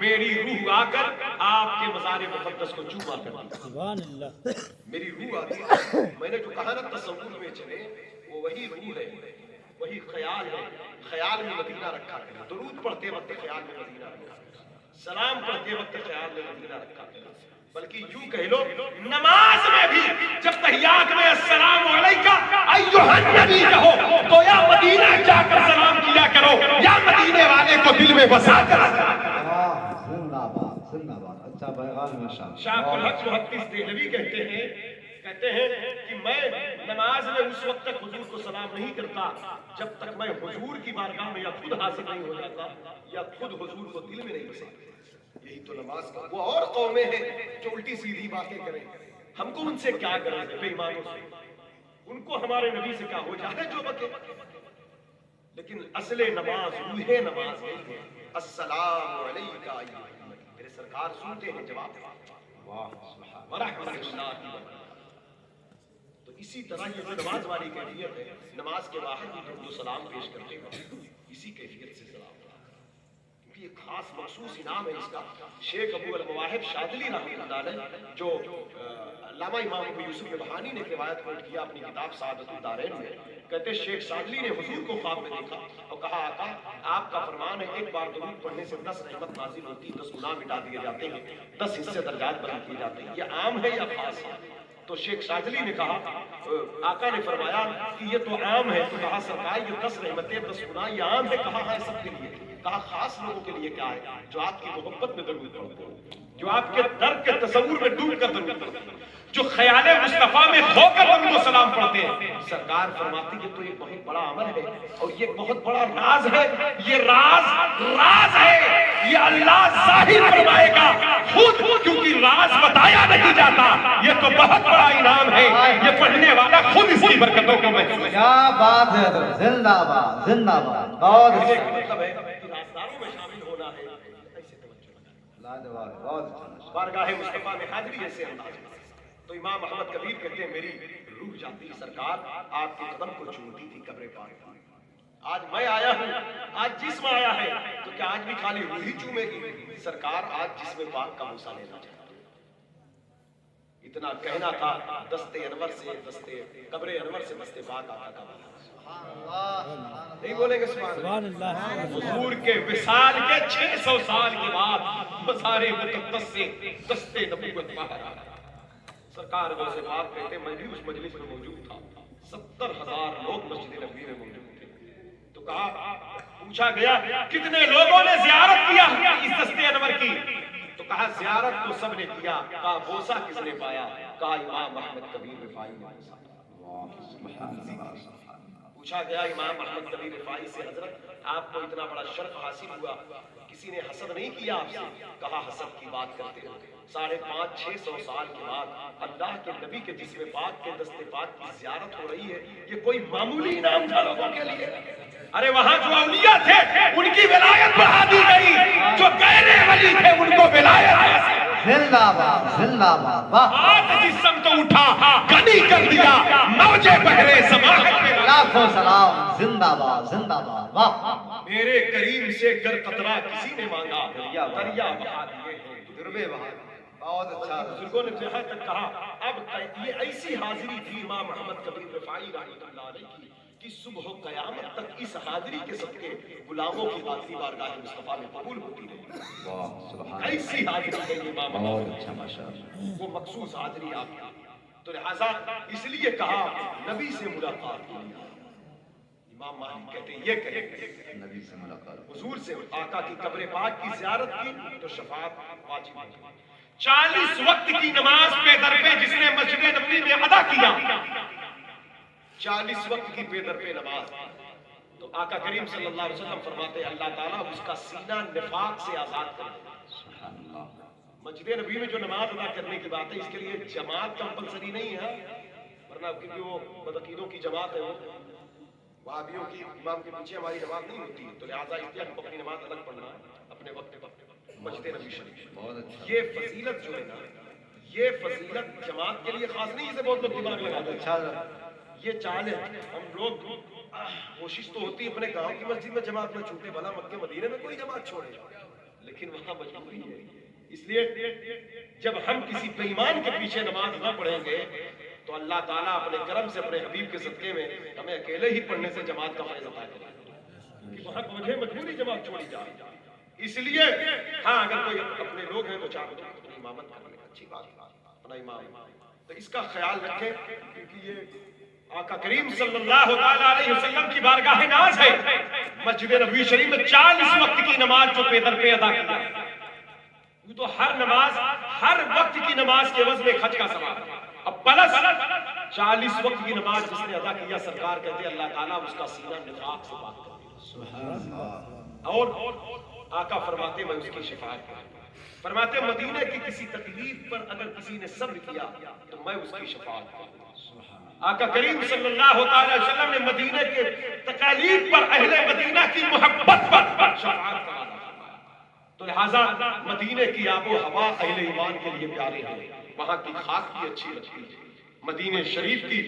میری روح آ کر آپ کے مزار مقدس کو چوما کرتی، سبحان اللہ، میری روح آتی ہے۔ میں نے جو کہا نا تصور میں چلے، وہ وہی روح ہے، وہی خیال ہے، خیال میں مدینہ رکھا کرنا، درود پڑھتے وقت خیال میں مدینہ رکھا کرنا، سلام پڑھتے وقت خیال میں مدینہ رکھا کرنا، بلکہ یوں کہہ لو نماز میں بھی جب تحیات میں السلام علیکہ ایھا النبی کہو تو یا مدینہ جا کر سلام کیا کرو یا مدینے والے کو دل میں بسا کر. زندہ باد زندہ باد. اچھا پیغام ماشاءاللہ. شاہ الحق محدث دہلوی کہتے ہیں کہ میں نماز میں اس وقت تک حضور کو سلام نہیں کرتا جب تک میں حضور کی بارگاہ میں یا خود حاضر نہیں ہو جاتا یا خود حضور کو دل میں نہیں بساتا. یہی تو نماز کا. وہ اور قومیں ہیں جو الٹی سیدھی باتیں کریں. ہم کو ان سے کیا کریں بے ایمانوں سے. ان کو ہمارے نبی سے کیا ہو جائے جو بکے. لیکن اصل نماز روح نماز یہی ہے السلام علیکہ ایھا النبی. میرے سرکار سنتے ہیں جواب ورحمۃ اللہ. تو اسی طرح یہ جو نماز والی کیفیت ہے نماز کے باہر بھی درود و سلام پیش کرتے ہیں اسی کیفیت سے سلام. یہ خاص مخصوص انعام ہے اس کا. شیخ ابو المواہب شاذلی رحمۃ اللہ علیہ جو علامہ امام ابو یوسف نبہانی نے روایت کوٹ کیا اپنی کتاب سعادت الدارین میں, کہتے شیخ شاذلی نے حضور کو خواب میں دیکھا اور کہا آقا آپ کا فرمان ہے ایک بار درود پڑھنے سے 10 رحمت نازل ہوتی, 10 گناہ مٹا دیے جاتے ہیں, 10 حصے درجات بلند کیے جاتے ہیں. یہ عام ہے یا خاص ہے؟ تو شیخ شاذلی نے کہا آقا نے فرمایا کہ یہ تو عام ہے. تو کہا سرکار یہ 10 رحمتیں 10 گناہ یہ عام ہے؟ کہا ہاں سب کے لیے. کہا خاص لوگوں کے لیے کیا ہے؟ جو آپ کی محبت میں درود پڑھتے ہیں, جو آپ کے درد کے تصور میں ڈوب کر درود پڑھتے ہیں, جو خیال مصطفیٰ میں ہو کر درود و سلام پڑھتے ہیں. سرکار فرماتی کہ تو یہ بہت بڑا عمل ہے اور یہ بہت بڑا راز ہے. یہ راز ہے, یہ اللہ ظاہر فرمائے گا خود, کیونکہ راز بتایا نہیں جاتا. یہ تو بہت بڑا انعام ہے, یہ پڑھنے والا خود اس کی برکتوں کو محسوس. کیا بات ہے. زندہ باد زندہ باد. بہت اچھا. مطلب ہے کہ رازداروں میں شامل ہونا ہے. ایسے توجہ لگا لاجواب. بہت اچھا. بارگاہ مصطفیٰ میں حاضری ایسے انداز میں. تو امام احمد کبیر کہتے ہیں میری روح جاتی سرکار آپ کے قدم کو چومتی تھی قبر پاک. آج میں آیا ہوں, آج جسم آیا ہے, تو کیا آج بھی خالی روح ہی چومے گی؟ سرکار آج جسم پاک کا بوسہ لینا چاہتے. اتنا کہنا تھا دستے انور سے دستے قبر انور سے دستے پاک آقا کا نہیں بولیں گے سبحان اللہ. حضور کے وصال کے 600 سال کے بعد مزار مقدس سے دستے نبوت باہر آیا. سرکار غوث پاک کہتے میں بھی اس مجلس میں موجود تھا. 70,000 لوگ مسجد نبوی میں موجود تھے. تو کہا پوچھا گیا کتنے لوگوں نے زیارت کیا اس دستے انور کی؟ تو کہا زیارت تو سب نے کیا. کہا بوسہ کس نے پایا؟ کہا امام احمد کبیر رفاعی نے بوسہ. پوچھا گیا امام احمد کبیر رفاعی سے حضرت آپ کو اتنا بڑا شرف حاصل ہوا, کسی نے حسد نہیں کیا آپ سے؟ کہا حسد کی بات کرتے ہو. 550-600 سال کے بعد اللہ کے نبی کے جسم پاک کے دستے پاک کی زیارت ہو رہی ہے. یہ کوئی معمولی انعام تھا لوگوں کے لیے؟ ارے وہاں جو اولیاء تھے ان کی ولایت بڑھا دی گئی, جو غیر ولی تھے ان کو ولایت. زندہ باد زندہ باد. آج جسم تو اٹھا غنی کر دیا موجے بحرے سماحت میں. لاکھوں سلام. زندہ باد زندہ باد. واہ. میرے کریم سے گر قطرہ کسی نے مانگا دریا بہا دیے ہیں دربے بہا. بہت اچھا. بزرگوں نے جہاں تک کہا اب یہ ایسی حاضری تھی امام احمد کبیر رفاعی رحمۃ اللہ علیہ کی کہ صبح و قیامت تک اس حاضری کے صدقے غلاموں کی حاضری بارگاہ مصطفیٰ میں قبول ہوتی رہی. واہ سبحان. ایسی حاضری ہے امام بہت احمد. اچھا ماشاءاللہ. وہ مخصوص حاضری آپ کی. تو لہٰذا اس لیے کہا نبی سے ملاقات کی. امام مالک کہتے ہیں یہ کہے نبی سے ملاقات. حضور سے آقا کی قبر پاک کی زیارت کی تو شفاعت واجب ہے. 40 وقت کی نماز پہ در پہ جس نے مسجد نبوی میں ادا کیا, 40 وقت کی بے در پہ نماز, تو آقا کریم صلی اللہ علیہ وسلم فرماتے ہیں اللہ تعالیٰ اس کا سینہ نفاق سے آزاد کر دے. سبحان اللہ. مسجد نبوی میں جو نماز ادا کرنے کی بات ہے اس کے لیے جماعت کمپلسری نہیں ہے, ورنہ کیونکہ وہ بدعقیدوں کی جماعت ہے, وہ وہابیوں کی امام کے پیچھے ہماری نماز نہیں ہوتی. تو لہٰذا اس لیے ہم کو اپنی نماز الگ پڑھنا ہے اپنے وقت پر مسجد نبوی شریف. بہت اچھا. یہ فضیلت جو ہے نا, یہ فضیلت جماعت کے لیے خاص نہیں, اسے بہت لوگ دماغ لگاتے ہیں. اچھا. یہ چال ہے. ہم لوگ کوشش تو ہوتی ہے اپنے گاؤں کی مسجد میں جماعت میں چھوٹے, بھلا مکے مدینے میں کوئی جماعت چھوڑے, لیکن وہاں مجبوری ہے. اس لیے جب ہم کسی بے ایمان کے پیچھے نماز نہ پڑھیں گے تو اللہ تعالیٰ اپنے کرم سے اپنے حبیب کے صدقے میں ہمیں اکیلے ہی پڑھنے سے جماعت کا فیض عطا کرے گا, کہ وہاں وجہ مجبوری جماعت چھوڑی جائے. اس لیے ہاں اگر کوئی اپنے لوگ ہیں تو چاہو تو اپنی امامت کرنے اچھی بات, اپنا امام تو اس کا خیال رکھیں، کیونکہ یہ آقا کریم صلی اللہ تعالی علیہ وسلم کی بارگاہ ناز ہے۔ مسجد نبوی شریف میں 40 وقت کی نماز جو پیدر پہ ادا کی جاتی ہے، یہ تو ہر نماز، ہر وقت کی نماز کے عوض میں ایک حج کا ثواب ہے۔ اب پلس 40 وقت کی نماز جس نے ادا کیا، سرکار کہتے ہیں اللہ تعالیٰ اس کا سینہ نفاق سے پاک کر دے۔ سبحان اللہ۔ اور آقا فرماتے میں اس کی شفاعت کروں، فرماتے مدینے کی کسی تکلیف پر اگر کسی نے صبر کیا تو میں اس کی شفاعت کروں۔ آقا کریم صلی اللہ علیہ وسلم نے مدینے کے تکالیف پر، اہل مدینہ کی محبت پر شفاعت کرا۔ تو لہٰذا مدینے کی آب و ہوا اہل ایمان کے لیے پیارے ہیں، وہاں کی خاک بھی اچھی لگتی ہے، مدینہ شریف کی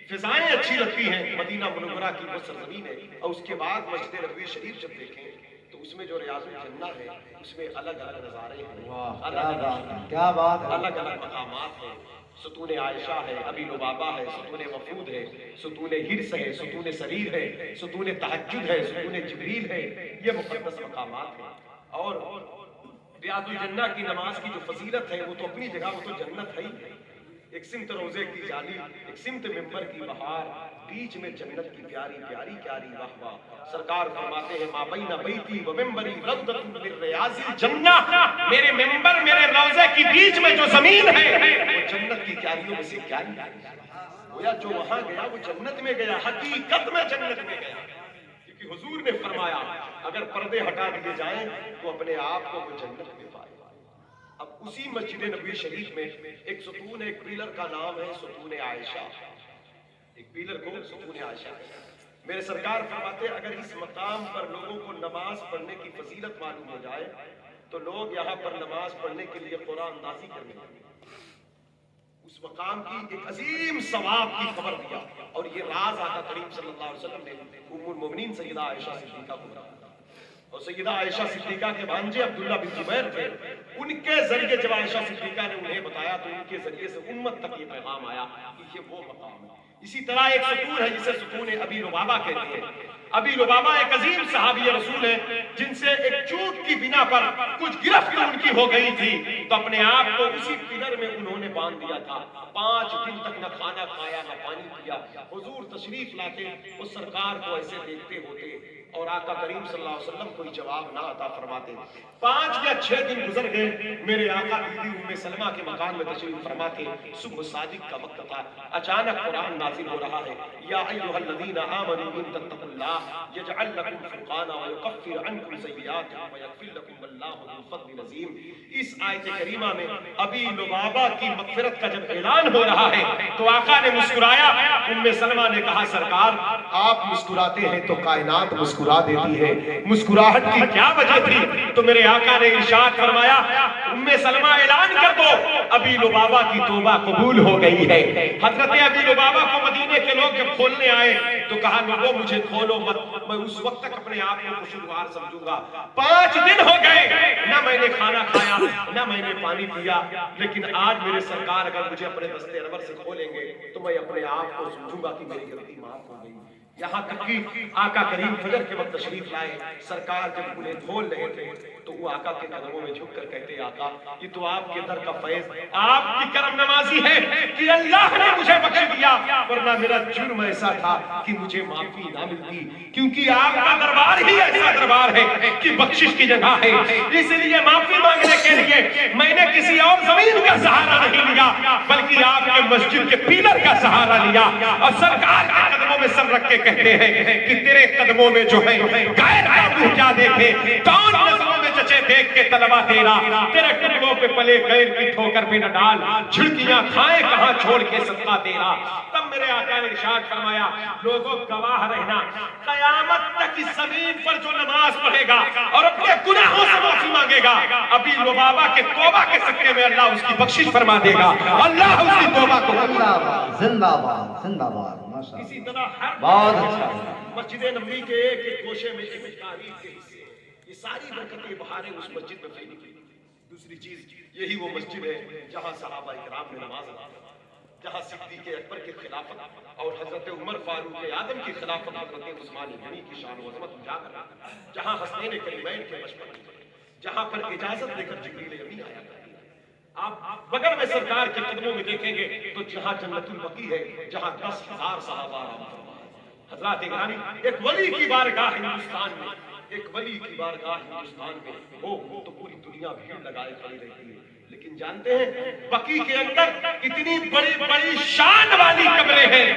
فضائیں اچھی لگتی ہیں، مدینہ منورہ کی وہ سرزمین ہے۔ اور اس کے بعد مسجد نبوی شریف جب دیکھیں تو اس میں جو ریاض الجنہ ہے، اس میں الگ الگ نظارے ہیں، کیا بات ہے، الگ الگ مقامات ہیں۔ ستون عائشہ ہے، ابی لبابہ ہے، ستون وفود ہے، ستون حرص ہے، ستون سریر ہے، ستون تہجد ہے، ستون جبریل ہے، یہ مقدس مقامات ہیں۔ اور ریاض الجنہ کی نماز کی جو فضیلت ہے وہ تو اپنی جگہ، وہ تو جنت ہے ہی۔ ایک سمت روزے کی جالی، ایک سمت ممبر کی بہار، بیچ میں جنت کی پیاری پیاری پیاری واہ واہ۔ سرکار فرماتے ہیں ما بین بیتی و ممبری روضۃ من ریاض الجنہ، میرے ممبر، میرے روضے کی بیچ میں جو زمین ہے وہ جنت کی کیاریوں میں سے کیاری ہے۔ گویا جو وہاں گیا وہ جنت میں گیا، حقیقت میں جنت میں گیا، کیونکہ حضور نے فرمایا اگر پردے ہٹا دیے جائیں تو اپنے آپ کو وہ جنت میں پائے۔ اب اسی مسجد نبوی شریف میں ایک ستون، ایک پیلر کا نام ہے ستون عائشہ، ایک پیلر کو ستون عائشہ۔ میرے سرکار فرماتے ہیں اگر اس مقام پر لوگوں کو نماز پڑھنے کی فضیلت معلوم ہو جائے تو لوگ یہاں پر نماز پڑھنے کے لیے قرآن اندازی کرنے لگے۔ اس مقام کی ایک عظیم ثواب کی خبر دیا، اور یہ راز آقا کریم صلی اللہ علیہ وسلم نے ام المومنین سیدہ عائشہ صدیقہ کو بتایا۔ اور سیدہ عائشہ صدیقہ کے بھانجے عبداللہ بن زبیر تھے، ان کے ذریعے جب عائشہ صدیقہ نے انہیں بتایا تو ان کے ذریعے سے امت تک یہ پیغام آیا کہ یہ وہ مقام ہے۔ اسی طرح ایک ستون ہے جسے ستون ابی لبابہ کہتے ہیں۔ ابی لبابہ ایک عظیم صحابی رسول ہے جن سے ایک چوٹ کی بنا پر کچھ گرفت ان کی ہو گئی تھی، تو اپنے آپ کو اسی پلر میں انہوں نے باندھ دیا تھا۔ 5 دن تک نہ کھانا کھایا نہ پانی پیا۔ حضور تشریف لاتے، اس سرکار کو ایسے دیکھتے ہوتے اور آقا کریم صلی اللہ علیہ وسلم کوئی جواب نہ عطا فرماتے۔ 5 یا 6 دن گزر گئے، میرے آقا بیوی ام سلمہ کے مکان میں تشریف فرما تھے، صبح صادق کا وقت تھا، اچانک قرآن نازل ہو رہا ہے، یا ایھا الذین آمنوا ان تتقوا اللہ یجعل لکم فرقانا ویکفر عنکم سیئاتکم ویغفر لکم واللہ ذو فضل عظیم۔ اس آیت کریمہ میں ابی لبابہ کی مغفرت کا جب اعلان ہو رہا ہے تو آقا نے مسکرایا، ام سلمہ نے کہا سرکار آپ مسکراتے ہیں تو کائنات مسکرا دیتی ہے، مسکراہٹ کی کیا وجہ تھی؟ تو میرے آقا نے ارشاد فرمایا ام سلمہ اعلان کر دو ابی لبابہ کی توبہ قبول ہو گئی ہے۔ حضرت ابی لبابہ کو مدینے کے لوگ جب کھولنے آئے تو کہا لوگوں مجھے کھولو مت، میں اس وقت تک اپنے آپ کو خوشگوار سمجھوں گا۔ 5 دن ہو گئے، نہ میں نے کھانا کھایا نہ میں نے پانی پیا، لیکن آج میرے سرکار اگر مجھے اپنے دستے انور سے کھولیں گے تو میں اپنے آپ کو سمجھوں گا کہ میری غلطی معاف ہو گئی۔ یہاں تک کہ آقا کریم فجر کے وقت تشریف لائے، سرکار جب انہیں کھول رہے تھے تو وہ آقا کے قدموں میں جھک کر کہتے آقا یہ تو آپ کے در کا فیض، آپ کی کرم نوازی ہے کہ اللہ نے مجھے بخش دیا، ورنہ میرا جرم ایسا تھا کہ مجھے معافی نہ ملتی، کیونکہ آپ کا دربار ہی ایسا دربار ہے کہ بخشش کی جگہ ہے۔ اس لیے معافی مانگنے کے لیے میں نے کسی اور زمین کا سہارا نہیں لیا بلکہ آپ کے مسجد کے پیلر کا سہارا لیا، اور سرکار کے قدموں میں سر رکھ کے کہتے ہیں کہ تیرے قدموں میں جو ہے غیر کا منہ کیا دیکھے، کون نظروں میں چچے دیکھ کے طلبہ تیرا، تیرے قدموں پہ پلے غیر کی ٹھوکر پہ نہ ڈال، جھڑکیاں کھائے کہاں چھوڑ کے صدقہ تیرا۔ تب میرے آقا نے ارشاد فرمایا لوگوں گواہ رہنا، قیامت تک اس زمین پر جو نماز پڑھے گا اور اپنے گناہوں سے معافی مانگے گا، ابی لبابہ کے توبہ کے صدقے میں اللہ اس کی بخشش فرما دے گا، اللہ اس کی توبہ کو زندہ باد زندہ باد۔ اسی طرح ہر بہت اچھا مسجد نبوی کے ایک ایک گوشے میں ایک تاریخ کے حصے، یہ ساری برکتیں بہاریں اس مسجد میں پھیلی گئی۔ دوسری چیز یہی وہ مسجد ہے جہاں صحابہ کرام نے نماز ادا کی، جہاں صدیق اکبر کی خلافت اور حضرت عمر فاروق اعظم کی خلافت حضرت عثمان غنی کی شان و عظمت اجاگر، جہاں حسنین کریمین کے مشورے، جہاں پر اجازت لے کر جبریل امین آیا کرتے، آپ بغل میں سرکار کے قدموں میں دیکھیں گے تو جہاں جنت البقیع ہے، جہاں 10,000 صحابہ آرام فرما ہے۔ حضرات گرامی، ایک ولی کی بارگاہ ہندوستان میں، ایک ولی کی بارگاہ ہندوستان میں ہو تو پوری دنیا بھیڑ لگائے کھڑی رہتی ہے۔ لیکن جانتے ہیں بقیع کے اندر اتنی بڑی بڑی شان والی قبریں ہیں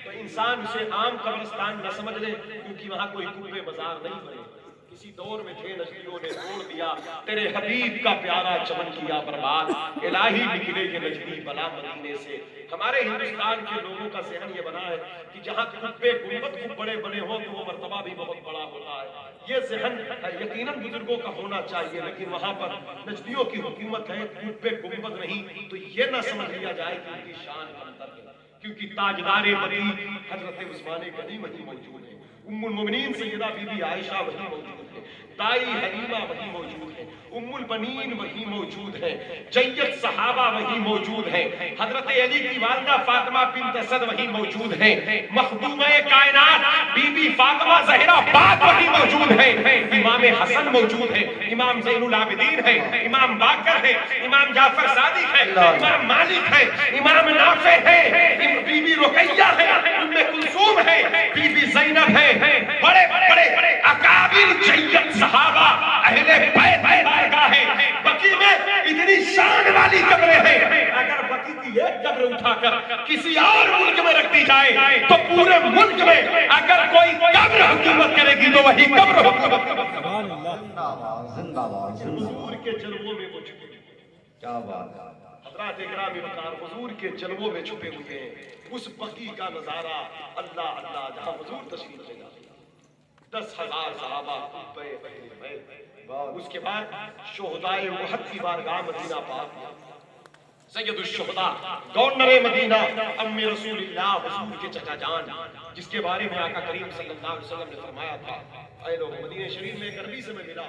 تو انسان اسے عام قبرستان نہ سمجھ لے، کیونکہ وہاں کوئی قبے بازار نہیں بنے۔ کسی دور میں تھے نجدیوں نے توڑ دیا، تیرے حبیب کا پیارا چمن کیا برباد، الہی نکلے یہ نجدی بلا مدینے سے۔ ہمارے ہندوستان کے لوگوں کا ذہن یہ بنا ہے کہ جہاں قبے گنبد خوب بڑے بڑے ہوں تو وہ مرتبہ بھی بہت بڑا ہوتا ہے۔ یہ ذہن یقیناً بزرگوں کا ہونا چاہیے، لیکن وہاں پر نجدیوں کی حکومت ہے، قبے گنبد نہیں، تو یہ نہ سمجھ لیا جائے کہ ان کی شان کمتر ہے، کیونکہ تاجدار بقیع حضرت عثمان غنی وہیں موجود ہے، ام المؤمنین سیدہ بی بی عائشہ وہیں موجود ہے، دائی حلیمہ وہیں موجود ہے، ام البنین وہیں موجود ہے، جید صحابہ وہیں موجود ہیں، حضرت علی کی والدہ فاطمہ بنت اسد وہیں موجود ہیں، مخدومہ کائنات بی بی فاطمہ زہرا پاک وہیں موجود ہیں، امام حسن موجود ہیں، امام زین العابدین ہیں، امام باقر ہیں، امام جعفر صادق ہیں، امام مالک ہیں، امام نافع ہیں، بی بی رقیہ ہیں، ام کلثوم ہیں، بی بی زینب ہیں، بڑے بڑے اکابر جید صحابہ اہل بیت بارگاہ ہیں۔ بقیع میں اتنی شان والی قبریں ہیں، اگر بقیع کی ایک قبر اٹھا کر کسی اور ملک میں رکھ دی جائے تو پورے ملک میں اگر کوئی قبر حکومت کرے گی تو وہی قبر حکومت کرے گی۔ زندہ باد حضور کے جلووں میں وہ چھپے ہوئے ہیں۔ کیا بات ہے۔ حضرات اکرام وقار حضور کے جلووں میں چھپے ہوئے ہیں۔ اس بقیع کا نظارہ اللہ اللہ جہاں حضور تشریف لے جاتے ہیں، 10,000 صحابہ قبے اس کے بعد شہدائے احد کی بارگاہ مدینہ پاک، سید الشہداء گورنر مدینہ ام رسول اللہ حضور کے چچا جان، جس کے بارے میں آقا کریم صلی اللہ علیہ وسلم نے فرمایا تھا، اے لوگ مدینہ شریف میں ایک عربی سے میں ملا،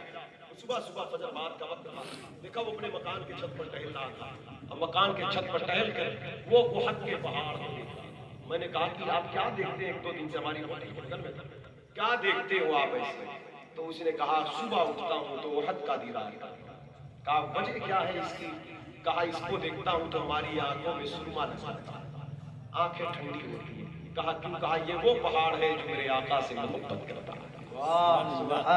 صبح صبح فجر بعد کا وقت تھا، دیکھا وہ اپنے مکان کی چھت پر ٹہل رہا تھا، اب مکان کے چھت پر ٹہل کر وہ احد کے پہاڑ کو دیکھا۔ میں نے کہا کہ آپ کیا دیکھتے ہیں، ایک دو دن سے ہماری ہوٹل بندر میں تھا، کیا دیکھتے ہو آپ ایسے؟ تو اس نے کہا صبح اٹھتا ہوں تو احد کا دیدار کرتا ہوں۔ کہا وجہ کیا ہے اس کی؟ کہا اس کو دیکھتا ہوں تو ہماری آنکھوں میں سرما نظرتا ہے، آنکھیں ٹھنڈی ہوتی ہیں۔ کہا کیوں؟ کہا یہ وہ پہاڑ ہے جو میرے آقا سے محبت کرتا ہے۔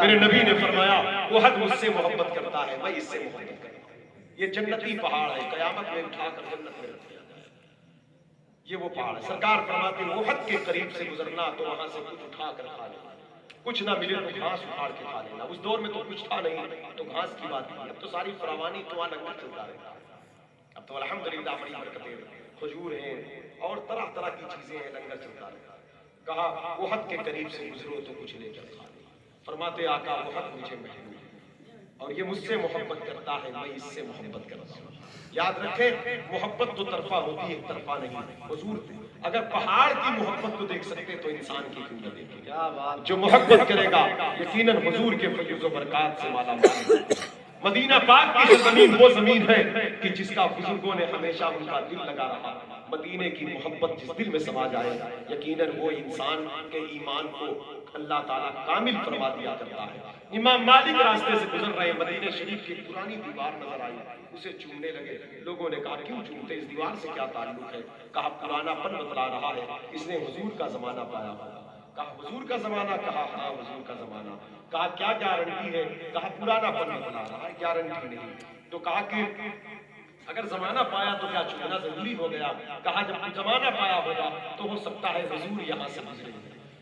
میرے نبی نے فرمایا احد مجھ سے محبت کرتا ہے، میں اس سے محبت کرتا ہوں۔ یہ جنتی پہاڑ ہے، قیامت میں اٹھا کر جنت میں رکھ دیا جائے گا۔ یہ وہ پہاڑ ہے، سرکار فرماتے ہیں احد کے قریب سے گزرنا تو وہاں سے کچھ اٹھا کر کھا لینا، کچھ نہ ملے تو گھاس اکھاڑ کے کھا لینا۔ اس دور میں تو کچھ تھا نہیں تو گھاس کی بات نہیں، اب تو ساری فراوانی تو وہاں لنگر چلتا رہتا ہے، اب تو الحمدللہ بڑی برکتیں، کھجور ہیں اور طرح طرح کی چیزیں ہیں، لنگر چلتا رہتا ہے۔ کہا احد کے قریب سے گزرو تو کچھ لے کر کھا لے۔ فرماتے آقا احد مجھے محبوب ہے اور یہ مجھ سے محبت کرتا ہے، میں اس سے محبت کرتا ہوں۔ یاد رکھیں محبت تو طرفہ ہوتی ہے، ایک طرفہ نہیں۔ حضور اگر پہاڑ کی محبت کو دیکھ سکتے تو انسان کی کیوں نہ دیکھیں؟ جو محبت کرے گا یقیناً حضور کے فیض و برکات سے مالا مال ہے۔ مدینہ پاک کی زمین وہ زمین ہے کہ جس کا بزرگوں نے ہمیشہ ان کا دل لگا رہا۔ مدینے کی محبت جس دل میں سما جائے یقیناً وہ انسان کے ایمان کو اللہ تعالیٰ کامل فرما دیا کرتا ہے۔ امام مالک راستے سے گزر رہے، مدینہ شریف کی پرانی دیوار نظر آئی، اسے چومنے لگے۔ لوگوں نے کہا کیوں چومتے، اس دیوار سے کیا تعلق ہے؟ کہا پرانا پن بتلا رہا ہے، اس نے حضور کا زمانہ پایا ہوگا۔ کہا حضور کا زمانہ؟ کہا ہاں حضور کا زمانہ۔ کہا کیا گارنٹی ہے؟ کہا پرانا پن بتلا رہا ہے، گارنٹی نہیں۔ تو کہا کہ اگر زمانہ پایا تو کیا چومنا ضروری ہو گیا؟ کہا جب زمانہ پایا ہوگا تو ہو سکتا ہے حضور یہاں سے گزرے،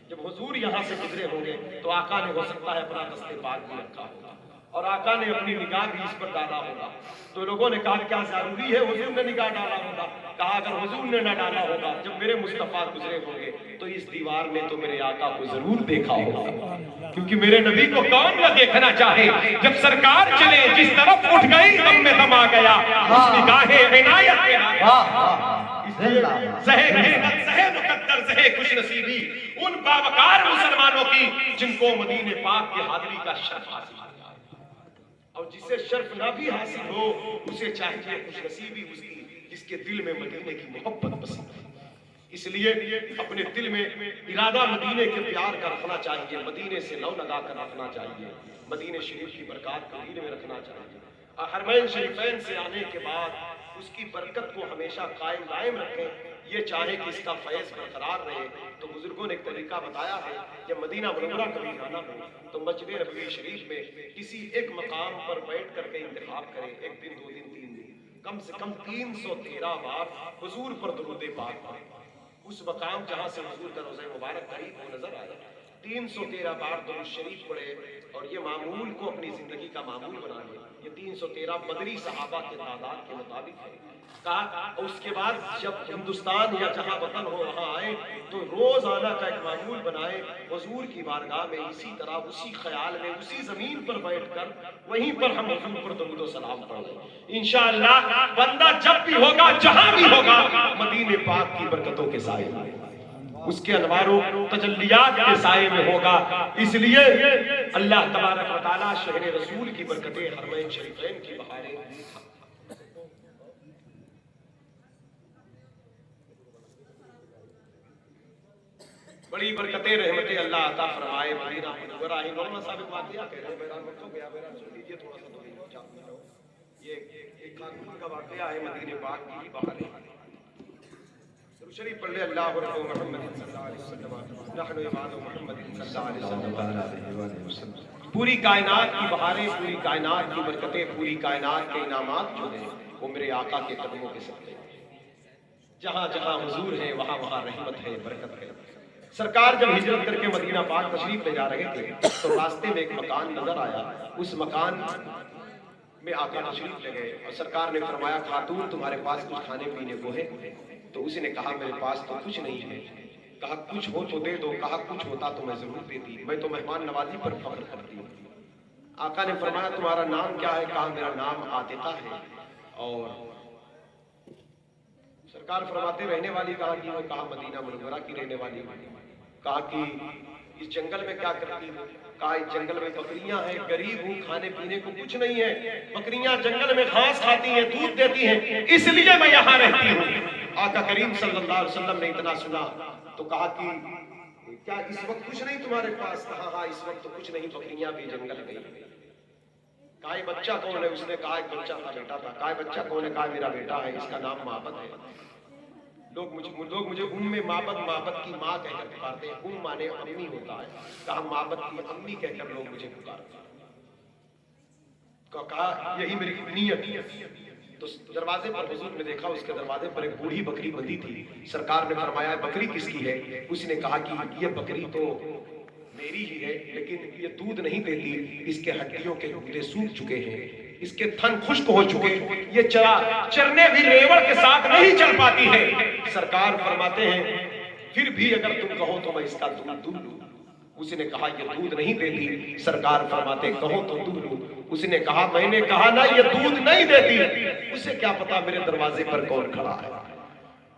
جب حضور یہاں سے گزرے ہوں گے تو آقا نے ہو سکتا ہے اپنا دستے پاک بھی رکھا ہوگا اور آقا نے اپنی نگاہ بھی اس پر ڈالا ہوگا۔ تو لوگوں نے کہا کیا ضروری ہے حضور نے نگاہ ڈالا ہوگا؟ کہا اگر حضور نے نہ ڈالا ہوگا، جب میرے مصطفیٰ گزرے ہوں گے تو اس دیوار میں تو میرے آقا کو ضرور دیکھا ہوگا، کیونکہ میرے نبی کو کون نہ دیکھنا چاہے؟ جب سرکار چلے جس طرف اٹھ گئی دم میں دم آ گیا، اس نگاہ عنایت کے زہے مقدر زہے خوش نصیبی ان باوقار مسلمانوں کی جن کو مدینے پاک کی حاضری کا شرف حاصل ہے، اور جسے شرف نہ بھی حاصل ہو اسے چاہیے خوش نصیبی اس کی جس کے دل میں مدینے کی محبت بسی ہے۔ اس لیے اپنے دل میں ارادہ مدینے کے پیار کا رکھنا چاہیے، مدینے سے لو لگا کر رکھنا چاہیے، مدینے شریف کی برکات کو دل میں رکھنا چاہیے۔ حرمین شریفین سے آنے کے بعد اس کی برکت کو ہمیشہ قائم دائم رکھیں، یہ چاہے کہ اس کا فیض برقرار رہے، تو بزرگوں نے ایک طریقہ بتایا ہے کہ مدینہ منورہ کبھی جانا ہو تو مسجد نبوی شریف میں کسی ایک مقام پر بیٹھ کر کے انتخاب کریں، ایک دن 2 دن 3 دن، کم سے کم 313 بار حضور پر درود پاک پڑھیں۔ اس مقام جہاں سے حضور کا روضہ مبارک قریب ہو نظر آیا، 313 بار درود شریف پڑھے اور یہ معمول کو اپنی زندگی کا معمول بنا لے۔ یہ 313 بدری صحابہ کے تعداد کے مطابق ہے۔ کہا اس کے بعد جب ہندوستان یا جہاں وطن ہو وہاں آئے تو روزانہ کا ایک معمول بنائے، حضور کی بارگاہ میں اسی طرح اسی خیال میں اسی زمین پر بیٹھ کر وہیں پر ہم حضور پر درود و سلام پڑھیں۔ انشاءاللہ بندہ جب بھی ہوگا جہاں بھی ہوگا مدینے پاک کی برکتوں کے سائے میں، اس کے انوار و تجلیات کے سائے میں ہوگا۔ اس لیے اللہ تبارک و تعالیٰ شہر رسول کی برکتیں، حرمین شریفین کی بہاریں، بڑی برکتیں رحمتیں اللہ عطا فرمائے۔ مدینہ منورہ ہی مولانا صاحب ایک واقعہ کہہ رہے ہیں، بیران مکہ گیا، بیران سن لیجیے تھوڑا سا دوری چاہتے ہو۔ یہ ایک خاتون کا واقعہ ہے مدینہ پاک کی بہاریں۔ شریف پڑھ لے اللہ رب محمد صلی اللہ علیہ وسلم نحن عباد محمد صلی اللہ علیہ وسلم۔ پوری کائنات کی بہاریں، پوری کائنات کی برکتیں، پوری کائنات کے انعامات جو ہیں وہ میرے آقا کے قدموں کے صدقے ہیں۔ جہاں جہاں حضور ہے وہاں وہاں رحمت ہے، برکت ہے۔ سرکار جب ہجرت کر کے مدینہ پاک تشریف لے جا رہے تھے تو راستے میں ایک مکان نظر آیا، اس مکان میں آقا تشریف لے گئے اور سرکار نے فرمایا خاتون تمہارے پاس کچھ کھانے پینے کو ہے؟ تو اسی نے کہا میرے پاس تو کچھ نہیں ہے۔ کہا کچھ ہو تو دے دو۔ کہا کچھ ہوتا تو میں ضرور دیتی، میں تو مہمان نوازی پر فخر کرتی ہوں۔ آقا نے فرمایا تمہارا نام کیا ہے؟ کہا میرا نام عاتقہ ہے۔ اور سرکار فرماتے رہنے والی کہاں کی ہو؟ کہا مدینہ منورہ کی رہنے والی۔ کہا کہ اس جنگل میں کیا کرتی ہو؟ کہا اس جنگل میں بکریاں ہیں، غریب ہوں، کھانے پینے کو کچھ نہیں ہے، بکریاں جنگل میں گھاس کھاتی ہیں، دودھ دیتی ہیں، اس لیے میں یہاں رہتی ہوں۔ آقا کریم صلی اللہ علیہ وسلم نے اتنا سنا تو کہا کہ کیا اس وقت کچھ نہیں تمہارے پاس؟ کہا ہاں اس وقت تو کچھ نہیں، بکریاں بھی جنگل گئی۔ کہا یہ بچہ کون ہے؟ اس نے کہا ایک بچہ تھا، بیٹا تھا۔ کہا بچہ کون ہے؟ کہا میرا بیٹا ہے، اس کا نام معبد ہے۔ لوگ مجھے معبد کی ماں کہہ کر پکارتے ہیں، مانے امی ہوتا ہے، کہا معبد کی امی کہہ کر لوگ مجھے پکارتے ہیں۔ کہا یہی میری نیت ہے۔ تو دروازے پر حضور نے دیکھا، اس کے دروازے پر ایک بوڑھی بکری بندھی تھی۔ سرکار نے فرمایا بکری کس کی ہے؟ اس نے کہا کہ یہ بکری تو میری ہی ہے، لیکن یہ دودھ نہیں دیتی، اس کے ہڈیوں کے گردے سوکھ چکے ہیں، اس کے تھن خشک ہو چکے، یہ چرنے بھی لیور کے ساتھ نہیں چل پاتی ہے۔ سرکار فرماتے ہیں پھر بھی اگر تم کہو تو میں اس کا دودھ دوں لوں۔ اس نے کہا یہ دودھ نہیں دیتی۔ سرکار فرماتے کہو تو دودھ لوں۔ اس نے کہا میں نے کہا نا یہ دودھ نہیں دیتی، اسے کیا پتا میرے دروازے پر کون کھڑا ہے۔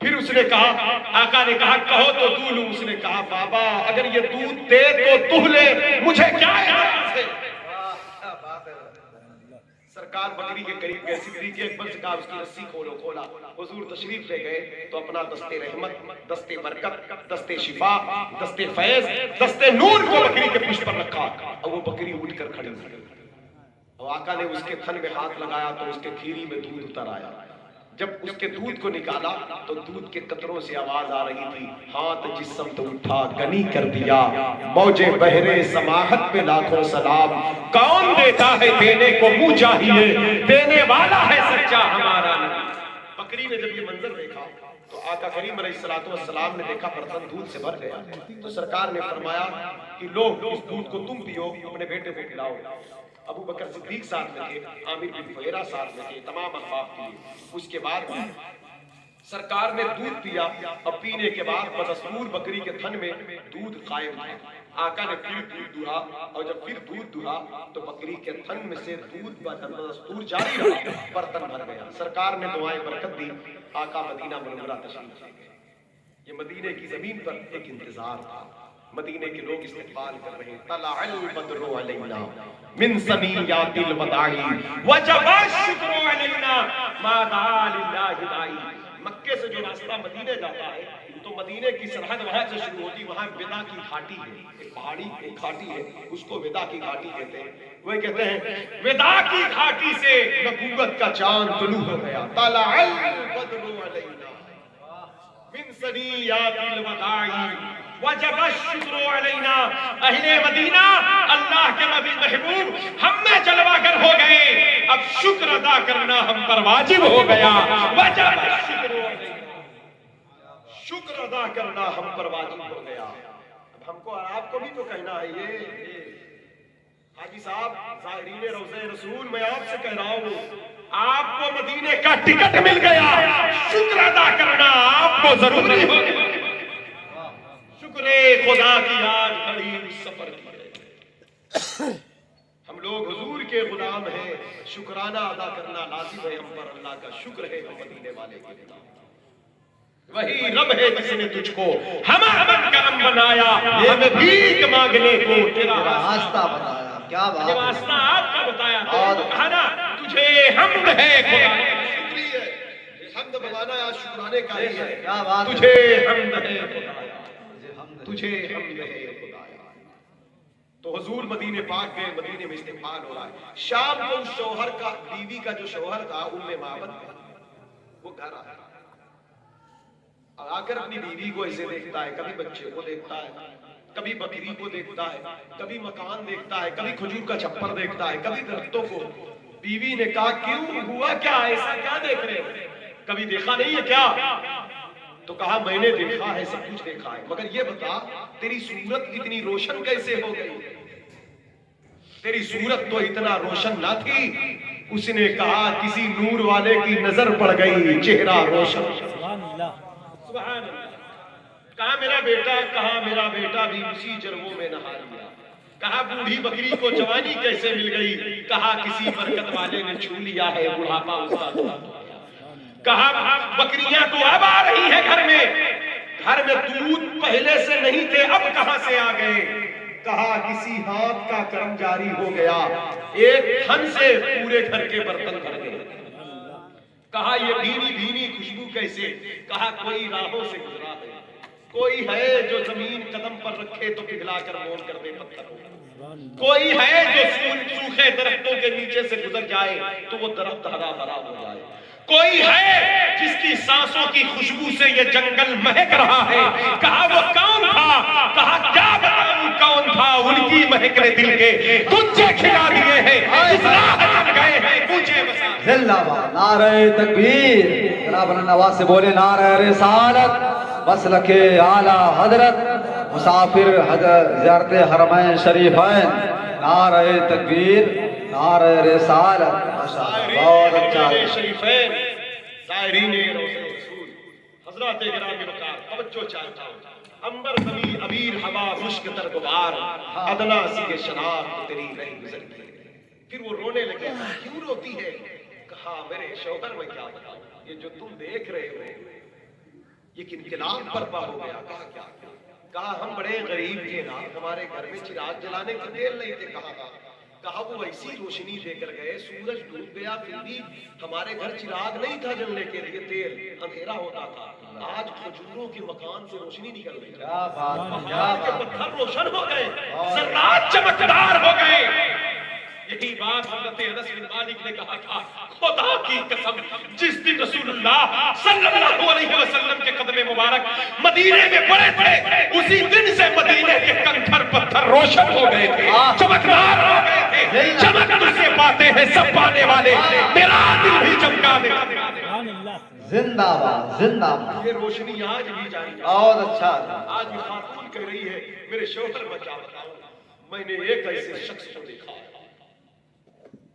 پھر اس نے کہا، آقا نے کہا کہو تو دودھ لوں۔ اس نے کہا بابا اگر یہ دودھ دے تو دودھ لے، مجھے کیا ہے؟ سرکار بکری کے قریب گئے، صدیق اکبر سے کہا اس کی رسی کھولو۔ کھولا، حضور تشریف لے گئے تو اپنا دستے رحمت، دستے برکت، دستے شفا، دستے فیض، دستے نور کو بکری کے پشت پر رکھا اور وہ بکری اٹھ کر کھڑی ہوئی۔ اور آقا نے اس کے تھن میں ہاتھ لگایا تو اس کے کھیری میں دودھ اتر آیا۔ جب اس کے دودھ کو نکالا تو دودھ کے قطروں سے آواز آ رہی تھی، ہاتھ جس سمت اٹھا غنی کر دیا، موجے بحرے سماحت میں لاکھوں سلام، کون دیتا ہے دینے کو منہ چاہیے، دینے والا ہے سچا ہمارا نبی۔ بکری نے جب یہ منظر دیکھا تو آقا کریم علیہ السلام نے دیکھا برتن دودھ سے بھر گیا، تو سرکار نے فرمایا کہ لو اس دودھ کو تم پیو، اپنے بیٹے کو پلاؤ۔ ابو بکر صدیق ساتھ میں تھے، عامر بن فہیرہ ساتھ میں تھے، تمام احباب تھے۔ اس کے بعد سرکار نے دودھ پیا، اب پینے کے بعد بدستور بکری کے تھن میں دودھ قائم تھا۔ آقا نے پھر دودھ دہا اور جب پھر دودھ دہا تو بکری کے تھن میں سے دودھ بدستور جاری رہا، برتن بھر گیا۔ سرکار نے دعائیں برکت دی، آقا مدینہ منورہ تشریف لے گئے۔ یہ مدینے کی زمین پر ایک انتظار تھا، مدینے کے لوگ استقبال کر رہے ہیں۔ طلع البدر علینا من ثنیات الوداع وجب الشکر علینا ما دعا للہ داعی۔ مکے سے جو راستہ مدینے جاتا ہے تو مدینے کی سرحد وہاں سے شروع ہوتی، وہاں ودا کی گھاٹی ہے، ایک پہاڑی ایک گھاٹی ہے، اس کو ودا کی گھاٹی کہتے ہیں۔ وہ کہتے ہیں ودا کی گھاٹی سے نبوت کا چاند طلوع ہو گیا، طلع البدر علینا من ثنیات الوداع وجب الشکر علینا۔ اہل مدینہ اللہ کے محبوب ہم میں جلوہ گر ہو گئے، اب شکر ادا کرنا ہم پر واجب ہو گیا، وجب الشکر علینا، شکر ادا کرنا ہم پر واجب ہو گیا۔ اب ہم کو اور آپ کو بھی تو کہنا ہے یہ حاجی صاحب زائرین روضہ رسول، میں آپ سے کہہ رہا ہوں آپ کو مدینے کا ٹکٹ مل گیا، شکر ادا کرنا آپ کو ضروری ہو گیا۔ شکر خدا کی آج گھڑی اس سفر کی ہے، ہم لوگ حضور کے غلام ہیں، شکرانہ ادا کرنا لازم ہے ہم پر، اللہ کا شکر ہے ہم مدینے والے کے غلام، وہی رب ہے جس نے تجھ کو ہمارا کرم بنایا، ہمیں بھیک مانگنے کو تیرا راستہ بتایا۔ کیا بات یہ ہے، واسطہ آپ کا بتایا، تو کہا نا تجھے حمد ہے خدا، شکریہ حمد بنانا آج شکرانے کا ہی ہے، کیا بات ہے، تجھے حمد ہے خدایا، تجھے حمد ہے خدایا۔ تو حضور مدینے پاک گئے، مدینے میں استقبال ہو رہا ہے، شام کو اس شوہر کا، بیوی کا جو شوہر تھا ام معبد، وہ گھر آیا، آ کر اپنی بیوی کو ایسے دیکھتا ہے، کبھی بچے کو دیکھتا ہے، کبھی بکری کو دیکھتا ہے، کبھی مکان دیکھتا ہے، کبھی کھجور کا چھپر دیکھتا ہے، کبھی درختوں کو۔ بیوی نے کہا کیوں ہوا کیا، ایسا کیا دیکھ رہے ہو، کبھی دیکھا نہیں ہے کیا؟ تو کہا میں نے دیکھا ہے، سب کچھ دیکھا ہے، مگر یہ بتا تیری صورت اتنی روشن کیسے ہو گئی، تیری صورت تو اتنا روشن نہ تھی۔ اس نے کہا کسی نور والے کی نظر پڑ گئی، چہرہ روشن۔ سبحان اللہ۔ کہا میرا بیٹا، کہا میرا بیٹا بھی اسی جرموں میں نہا لیا۔ کہا بوڑھی بکری کو جوانی کیسے مل گئی، کہا کسی برکت والے نے چھو لیا ہے، بڑھاپا اس کا دور ہو گیا۔ کہا بکریاں تو اب آ رہی ہیں گھر میں دودھ پہلے سے نہیں تھے، اب کہاں سے آ گئے؟ کہا کسی ہاتھ کا کرم جاری ہو گیا، ایک تھن سے پورے گھر کے برتن بھر گئے۔ کہا یہ بھینی بھینی خوشبو کیسے؟ کہا کوئی راہوں سے گزرا ہے، کوئی ہے جو زمین قدم پر رکھے تو پگھلا کر مول کر دے پتھر ہو، کوئی ہے جو سوکھے درختوں کے نیچے سے گزر جائے تو وہ درخت ہرا بھرا ہو جائے، کوئی ہے جس کی سانسوں کی خوشبو سے یہ جنگل مہک رہا ہے۔ کہا وہ کون تھا؟ کہا کیا بتاؤں کون تھا، ان کی مہک نے دل کے تجھے کھلا دیے ہیں، اس راہ چل گئے ہیں مجھے بسا۔ زندہ باد، نعرہ تکبیر، جناب نواز سے بولے نعرہ رسالت، مسلک اعلی حضرت، مسافر زیارت حرمین شریفین، نعرہ تکبیر، نعرہ رسالت، بہت اچھا ہے۔ شریفین، زائرین روضہ رسول، حضرات گرامی وقار، توجہ چاہتا ہوں، امبر زمین ابیر ہوا مشک تر غبار، ادنا سی شناخت تیری رہی گزرتی ہے۔ پھر وہ رونے لگے، کیوں روتی ہے؟ کہا میرے شوہر میں کیا بتاؤں، یہ جو تم دیکھ رہے ہو یہ انقلاب برپا ہو گیا۔ کہا کیا؟ کہا ہم بڑے غریب تھے نا، ہمارے گھر میں چراغ جلانے کے تیل نہیں تھے۔ کہا وہ ایسی روشنی دے کر گئے، سورج ڈوب گیا پھر بھی ہمارے گھر چراغ نہیں تھا جلنے کے لیے، تیل اندھیرا ہوتا تھا۔ آج کھجوروں کے مکان سے روشنی نکل رہی ہے، کیا بات ہے، پہاڑ کے پتھر روشن ہو گئے، ذرات چمکدار ہو گئے۔ یہی بات حضرت انس بن مالک نے کہا تھا، خدا کی قسم جس دن رسول اللہ صلی اللہ علیہ وسلم کے قدم مبارک مدینے میں پڑے تھے، اسی دن سے مدینے کے کنکر پتھر روشن ہو گئے تھے، چمکدار ہو گئے تھے۔ چمک تجھ سے پاتے ہیں سب پانے والے، میرا دل بھی چمکا دے۔ زندہ باد، زندہ باد، یہ روشنی آج بھی جاری ہے۔ بہت اچھا ہے۔ آج بھی خاتون کہہ رہی ہے میرے شوہر میں کیا بتاؤں، میں نے ایک ایسے شخص کو دیکھا،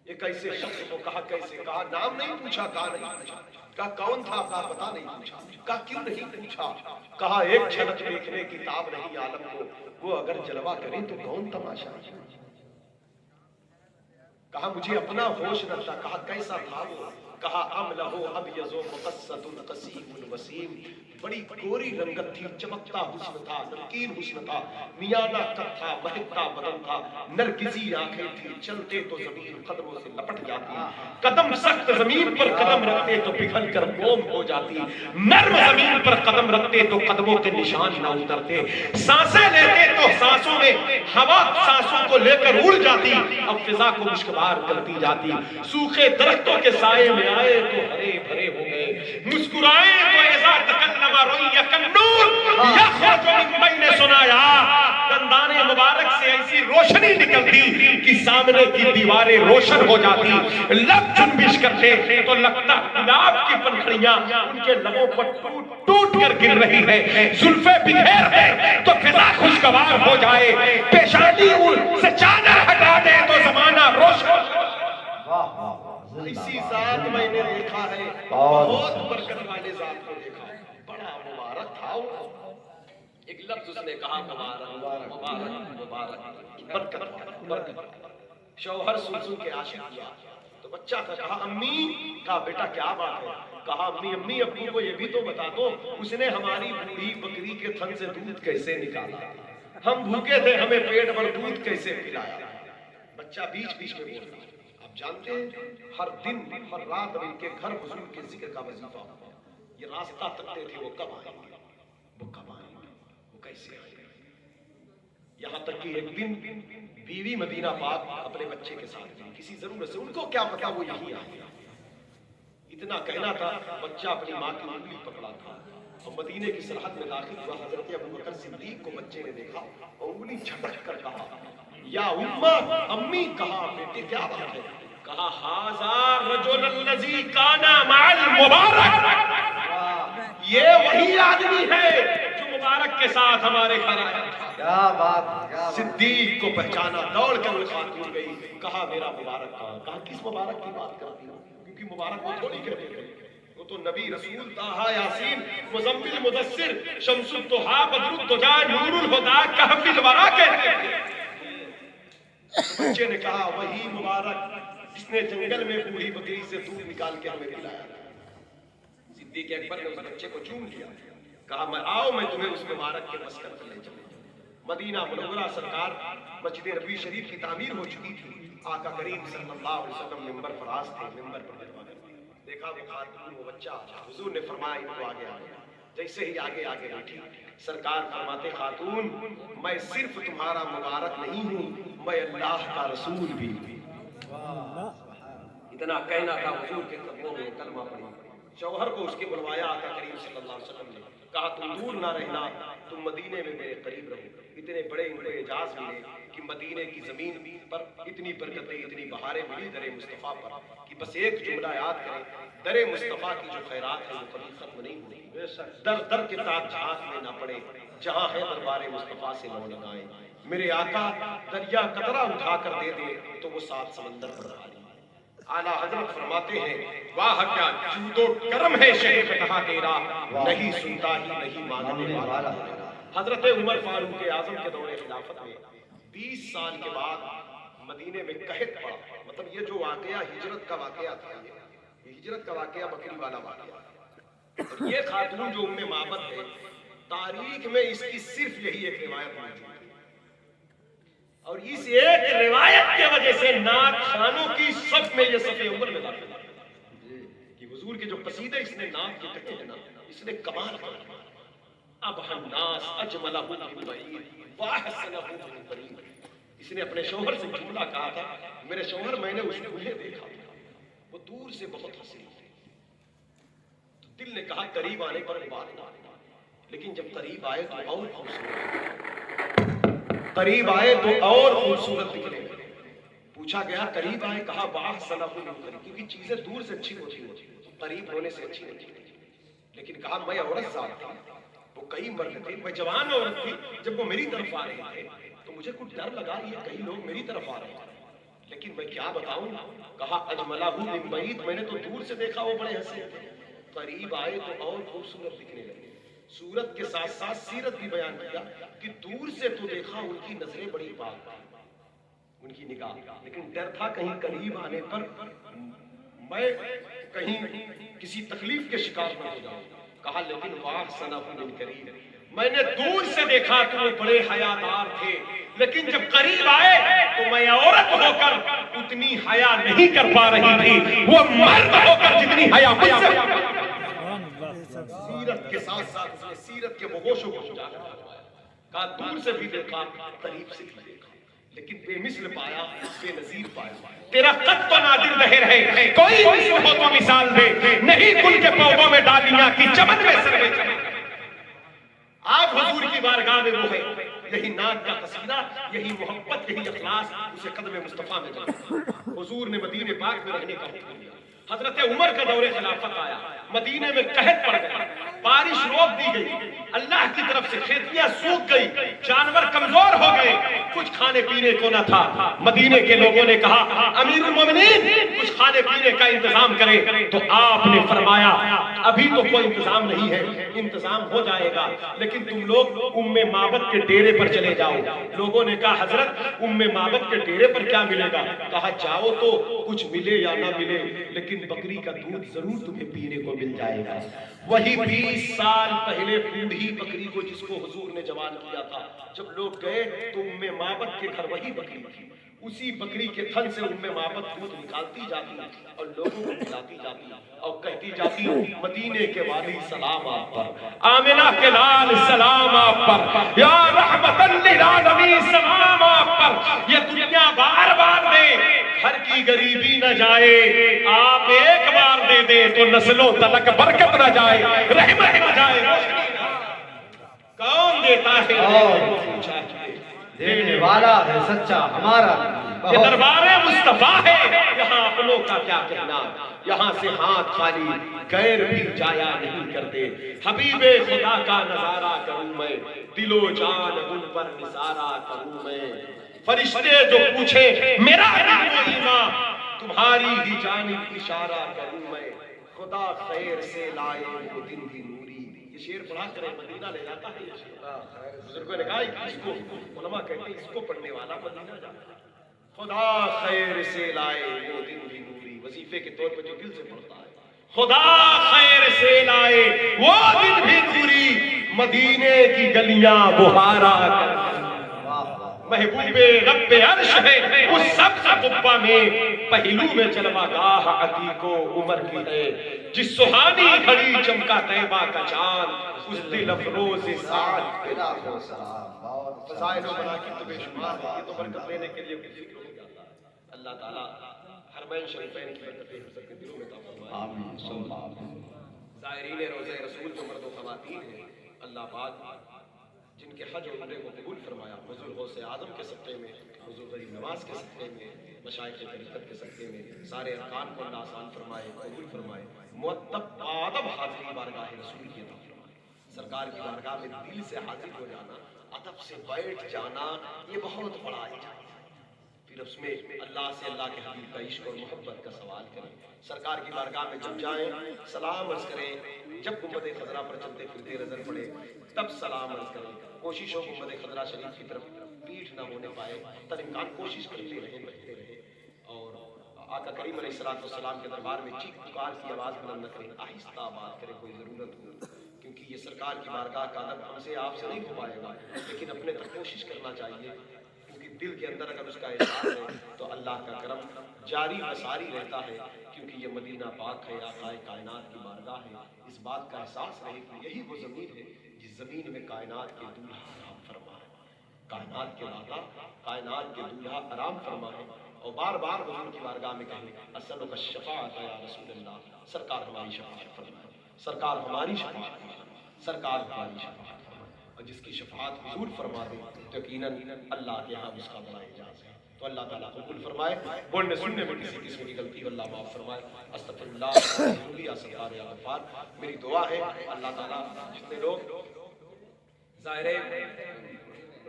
ایک ایسے شخص کو۔ کہا کیسے؟ کہا نام نہیں پوچھا، کہا نہیں پوچھا۔ کہا کون تھا؟ کہا پتہ نہیں پوچھا۔ کہا کیوں نہیں پوچھا؟ کہا ایک جھلک دیکھنے کی تاب نہیں عالم کو، وہ اگر جلوہ کریں تو کون تماشا۔ کہا مجھے اپنا ہوش نہ تھا۔ کہا کیسا تھا وہ؟ کہا املہ ابیض مقصۃ قصیم وسیم، بڑی گوری رنگت تھی، چمکتا حسن تھا، نمکین حسن تھا، میانہ قد تھا، مہکتا بدن تھا، نرگسی آنکھیں تھی، چلتے تو زمین قدموں سے لپٹ جاتی، قدم سخت زمین پر قدم رکھتے تو پگھل کر موم ہو جاتی، نرم زمین پر قدم رکھتے تو قدموں کے نشان نہ اترتے، سانسیں لیتے تو سانسوں میں ہوا سانسوں کو لے کر اڑ جاتی، اب فضا کو مشکبار کرتی جاتی، سوکھے درختوں کے سائے میں آئے تو ہرے بھرے ہو گئے، مسکرائے تو اذا تکلم رؤی کنور یخرج من بین سنایا، دندان مبارک سے ایسی روشنی نکلتی کہ سامنے کی دیواریں روشن ہو جاتی، لب جنبش کرتے تو لگتا گلاب کی پنکھڑیاں ان کے لبوں پر ٹوٹ کر گر رہی ہے، زلفیں بکھیر ہے تو فضا خوشگوار ہو جائے، پیشانی سے چادر ہٹا دے تو زمانہ روشن۔ اسی ذات میں نے دیکھا ہے، بہت برکت والے ذات کو دیکھا، بڑا مبارک تھا وہ، ایک لفظ اس نے کہا مبارک مبارک مبارک، برکت برکت۔ شوہر سن سن کے عاشق کیا تو بچہ تھا، کہا امی، کہا بیٹا کیا بات ہے، کہا امی امی ابو کو یہ بھی تو بتا دو اس نے ہماری بوڑھی بکری کے تھن سے دودھ کیسے نکالا، ہم بھوکے تھے ہمیں پیٹ بھر دودھ کیسے پلایا۔ بچہ بیچ بیچ میں بولتا، آپ جانتے ہیں ہر دن ہر رات ان کے گھر بزرگ کے ذکر کا وظیفہ ہوتا، یہ راستہ تکتے تھے وہ کب آئیں گے، وہ کب آئیں گے، وہ کیسے آئیں گے، یہاں تک کہ ایک دن بیوی مدینہ پاک اپنے بچے کے ساتھ گئی کسی ضرورت سے، ان کو کیا پتا وہ یہیں آئے گا، اتنا کہنا تھا بچہ اپنی ماں کی انگلی پکڑا تھا اور مدینے کی سرحد میں داخل ہوا، حضرت ابو بکر صدیق کو بچے نے دیکھا اور انگلی جھٹک کر کہا یا امہ، امی، کہا بیٹے کیا بات ہے، کہا ھذا رجل الذی کان مع المبارک، یہ وہی آدمی ہے جو مبارک کے ساتھ ہمارے گھر آیا تھا۔ کیا بات، صدیق کو پہچانا، دوڑ کر وہ خاتون گئی، کہا میرا مبارک کہاں، کہا کس مبارک کی بات کرتی ہو، کیونکہ مبارک وہ تھوڑی کہتے تھے، وہ تو نبی رسول طٰہٰ یاسین مزمل مدثر شمس الضحیٰ بدر الدجیٰ نور الہدیٰ کہف الورا کہتے تھے۔ بچے نے کہا وہی مبارک جس نے جنگل میں بوڑھی بکری سے دودھ نکال کے ہمیں پلایا۔ صدیق اکبر نے اس بچے کو چوم لیا، کہا میں آؤ میں تمہیں اس مبارک کے مسکن پر لے چلوں۔ مدینہ منورہ سرکار مسجد نبوی شریف کی تعمیر ہو چکی تھی، آقا کریم صلی اللہ علیہ وسلم ممبر فراز تھے، ممبر پر خطبہ کرتے، دیکھا وہ خاتون وہ بچہ، حضور نے فرمایا ان کو آگے آگے، جیسے ہی آگے آگے بیٹھی سرکار فرماتے خاتون میں صرف تمہارا مبارک نہیں ہوں، میں اللہ کا رسول بھی ہوں۔ اتنا کہنا تھا حضور کے قدموں میں کلمہ پڑھی، شوہر کو اس کے بلوایا، آقا کریم صلی اللہ علیہ وسلم نے کہا تم دور نہ رہنا، تم مدینے میں میرے قریب رہو۔ اتنے بڑے ان کو اعجاز ملے کہ مدینے کی زمین پر اتنی برکتیں اتنی بہاریں ملی در مصطفیٰ پر کہ بس ایک جملہ یاد کریں، در مصطفیٰ کی جو خیرات ہے وہ کبھی ختم نہیں ہوئی، در در کے تاج جھانک میں نہ پڑے، جہاں ہے دربار مصطفیٰ سے لو لگائیں، میرے آقا دریا قطرہ اٹھا کر دے دے تو وہ سات سمندر پر ڈالے۔ اعلیٰ حضرت فرماتے ہیں واہ کیا جود و کرم ہے شیخ کہاں تیرا، نہیں سنتا ہی نہیں ماننے والا۔ حضرت عمر فاروق اعظم کے دور خلافت میں 20 سال کے بعد مدینے میں قحط پڑا، مطلب یہ جو واقعہ ہجرت کا واقعہ تھا، یہ ہجرت کا واقعہ بکری والا واقعہ، اور یہ خاتون جو ام معبد ہے تاریخ میں اس کی صرف یہی ایک روایت موجود ہے، اور اس ایک روایت کی وجہ سے نعت خوانوں کی صف میں یہ صف عمر میں داخل ہے کہ حضور کے جو قصیدے اس نے نعت کے کہے ہیں نا، اس نے کمال کر اب الناس اجملہ من بعید واحسنہ من قریب۔ اس نے اپنے شوہر سے جملہ کہا تھا میرے شوہر میں نے انہیں دیکھا وہ دور سے بہت حسین تھے، تو دل نے کہا قریب آنے پر بات نہ، لیکن جب قریب آئے تو اور خوبصورت، قریب آئے تو اور خوبصورت دکھنے لگے۔ پوچھا گیا قریب آئے، کہا واحسنہ من قریب، کیونکہ چیزیں دور سے اچھی ہوتی ہیں قریب ہونے سے اچھی ہوتی ہیں، لیکن کہا میں عورت ذات تھا، وہ کئی مرد تھے، میں جوان عورت تھی، جب وہ میری طرف آ رہے تھے تو مجھے کچھ ڈر لگا یہ کئی لوگ میری طرف آ رہے تھے، لیکن میں کیا بتاؤں، کہا اجملہ من بعید، میں نے تو دور سے دیکھا وہ بڑے حسین تھے، قریب آئے تو اور خوبصورت دکھنے لگے۔ صورت کے ساتھ ساتھ سیرت بھی بیان کیا کہ دور سے تو دیکھا ان کی نظریں بڑی پاک، ان کی نگاہ، لیکن ڈر تھا کہیں قریب آنے پر میں کہیں کسی تکلیف کے شکار نہ ہو جاؤں. کہا لیکن وَأَحْسَنَهُ مِنْ قَرِيبٍ، میں نے دور سے دیکھا کہ وہ بڑے حیادار تھے، لیکن جب قریب آئے تو میں عورت ہو کر اتنی حیا نہیں کر پا رہی تھی، وہ مرد ہو کر جتنی حیا مجھ سے. سیرت کے ساتھ ساتھ اس نے سیرت کے مغوشوں کو اجاگر کروایا. کہا دور سے بھی دیکھا، قریب سے بھی دیکھا، لیکن بے مثل پایا، بے نظیر پایا. تیرا قد تو نادر دہر ہے، کوئی مثل ہو تو مثال دے، نہیں گل کے پودوں میں ڈالیاں کی چمن میں سروے چمن. آج حضور کی بارگاہ میں وہ ہے، یہی ناد کا قصیدہ، یہی محبت، یہی اخلاص اسے قدم مصطفیٰ میں جگہ. حضور نے مدینے پاک میں رہنے کا حکم دیا. حضرت عمر کا دور خلافت آیا، مدینے میں قحط پڑ گیا، بارش روک دی گئی، اللہ کی طرف سے کھیتیاں سوکھ گئی، جانور کمزور ہو گئے، کچھ کھانے پینے کو نہ تھا. مدینے کے لوگوں نے کہا امیر المومنین کچھ کھانے پینے کا انتظام کریں، تو آپ نے فرمایا ابھی تو کوئی انتظام نہیں ہے، انتظام ہو جائے گا، لیکن تم لوگ ام معبد کے ڈیرے پر چلے جاؤ. لوگوں نے کہا حضرت ام معبد کے ڈیرے پر کیا ملے گا؟ کہا جاؤ تو کچھ ملے یا نہ ملے، لیکن بکری کا دودھ ضرور تمہیں پینے کو مل جائے گا. وہی 20 سال پہلے بوڑھی بکری کو جس کو حضور نے جوان کیا تھا، جب لوگ گئے تو ام معبد کے گھر وہی بکری تھی. اسی بکری کے تھن سے ام معبد دودھ نکالتی جاتی اور لوگوں کو پلاتی جاتی اور کہتی جاتی مدینے کے والی سلام آپ پر، آمنہ کے لال سلام آپ پر، یا رحمت للعالمین سلام آپ پر. یہ دنیا بار بار دے، گھر کی غریبی نہ جائے، آپ ایک بار دے دیں تو نسلوں تلک برکت نہ جائے، رحم نہ جائے. کون دیتا ہے؟ دینے والا ہے سچا ہمارا. یہ دربار مصطفیٰ ہے، یہاں اپنوں کا کیا کہنا، یہاں سے ہاتھ خالی غیر بھی جایا نہیں کرتے. حبیب خدا کا نظارہ کروں میں، دل و جان ان پر نثارہ کروں میں. فرشتے جو پوچھے میرا علم و ایمان، تمہاری ہی جانب اشارہ کروں میں. خدا خیر سے لائے وہ دن بھی نوری. یہ شعر پڑھا کرے مدینہ لے جاتا ہے. یہ شعر بزرگوں نے کہا اس کو علماء کہتے ہیں اس کو پڑھنے والا مدینہ جاتا ہے. خدا خیر سے لائے وہ دن بھی نوری، وظیفے کے طور پر جو دل سے پڑھتا ہے. خدا خیر سے لائے وہ دن بھی نوری، مدینے کی گلیاں بہارا کر. محبوب رب عرش ہے اس سبز قبہ میں، پہلو میں جلوہ گاہ عتیق و عمر کی ہے. جس سہانی گھڑی چمکا طیبہ کا چاند، اس دل افروز سعد بلا کو سلام. فضائل و مناقب تو بے شمار ہے، یہ تو برکت لینے کے لیے کچھ ذکر ہو جاتا ہے. اللہ تعالیٰ حرمین شریفین کی برکتیں ہم سب کے دلوں میں عطا فرمائے. آمین. زائرین روضہ رسول جو مرد و خواتین ہیں، اللہ پاک جن کے حج و عمرے کو قبول فرمایا، حضور غوث اعظم کے صدقے میں، حضور غریب نواز کے صدقے میں، مشائخ طریقت کے صدقے میں سارے ارکان کو اللہ آسان فرمائے، قبول فرمائے. مؤدب آدب حاضری بارگاہ رسول کی عطا فرمائے. سرکار کی بارگاہ میں دل سے حاضر ہو جانا، ادب سے بیٹھ جانا، یہ بہت بڑا اعجاز ہے. پھر اس میں اللہ سے اللہ کے حبیب کا عشق اور محبت کا سوال کریں. سرکار کی بارگاہ میں جب جائیں سلام عرض کریں. جب گنبد خضرا پر چلتے پھرتے نظر پڑے تب سلام عرض کریں. کوشش ہو گنبد خضرا شریف کی طرف پیٹھ نہ ہونے پائے، تر امکان کوشش کرتے رہے بڑھتے رہے. اور آقا کریم علیہ السلام کے دربار میں چیخ پکار کی آواز بلند نہ کریں، آہستہ بات کریں کوئی ضرورت ہو، کیونکہ یہ سرکار کی بارگاہ کا ادب ہم سے آپ سے نہیں ہو پائے گا، لیکن اپنے تک کوشش کرنا چاہیے. کیونکہ دل کے اندر اگر اس کا احساس ہے تو اللہ کا کرم جاری و ساری رہتا ہے. کیونکہ یہ مدینہ پاک ہے، آقا کائنات کی بارگاہ ہے. اس بات کا احساس رہے کہ یہی وہ زمین ہے جس زمین میں کائنات کے دولہا آرام فرما ہے، کائنات کے داتا کائنات کے دولہا آرام فرما ہے. اور بار بار حضور کی بارگاہ میں کہیں اسألک الشفاعۃ یا رسول اللہ، سرکار ہماری شفاعت فرمائے، سرکار ہماری شفاعت فرمائے، سرکار ہماری شفاعت فرمائے. اور جس کی شفاعت حضور فرما دے تو یقیناً اللہ کے ہاں اس کا بڑا اعجاز ہے. تو اللہ تعالیٰ قبول فرمائے. بولنے سننے میں کسی قسم کی غلطی ہو اللہ معاف فرمائے. استغفر اللہ یا ستار یا غفار. میری دعا ہے اللہ تعالیٰ جتنے لوگ زائرین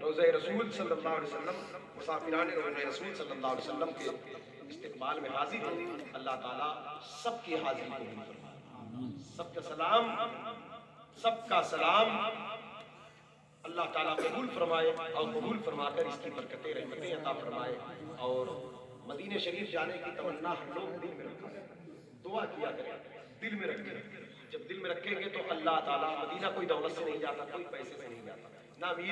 روضہ رسول صلی اللہ علیہ وسلم، مسافران روضہ رسول صلی اللہ علیہ وسلم کے استقبال میں حاضر ہیں، اللہ تعالیٰ سب کی حاضری قبول فرمائے. سب کا سلام اللہ تعالیٰ قبول فرمائے اور قبول فرما کر اس کی برکتیں رحمتیں عطا فرمائے. اور مدینہ شریف جانے کی تمنا ہم لوگ دل میں رکھا ہے. دعا کیا کریں، دل میں رکھیں. جب دل میں رکھیں گے تو اللہ تعالیٰ، مدینہ کوئی دولت سے نہیں جاتا، کوئی پیسے سے نہیں جاتا، نہ امیر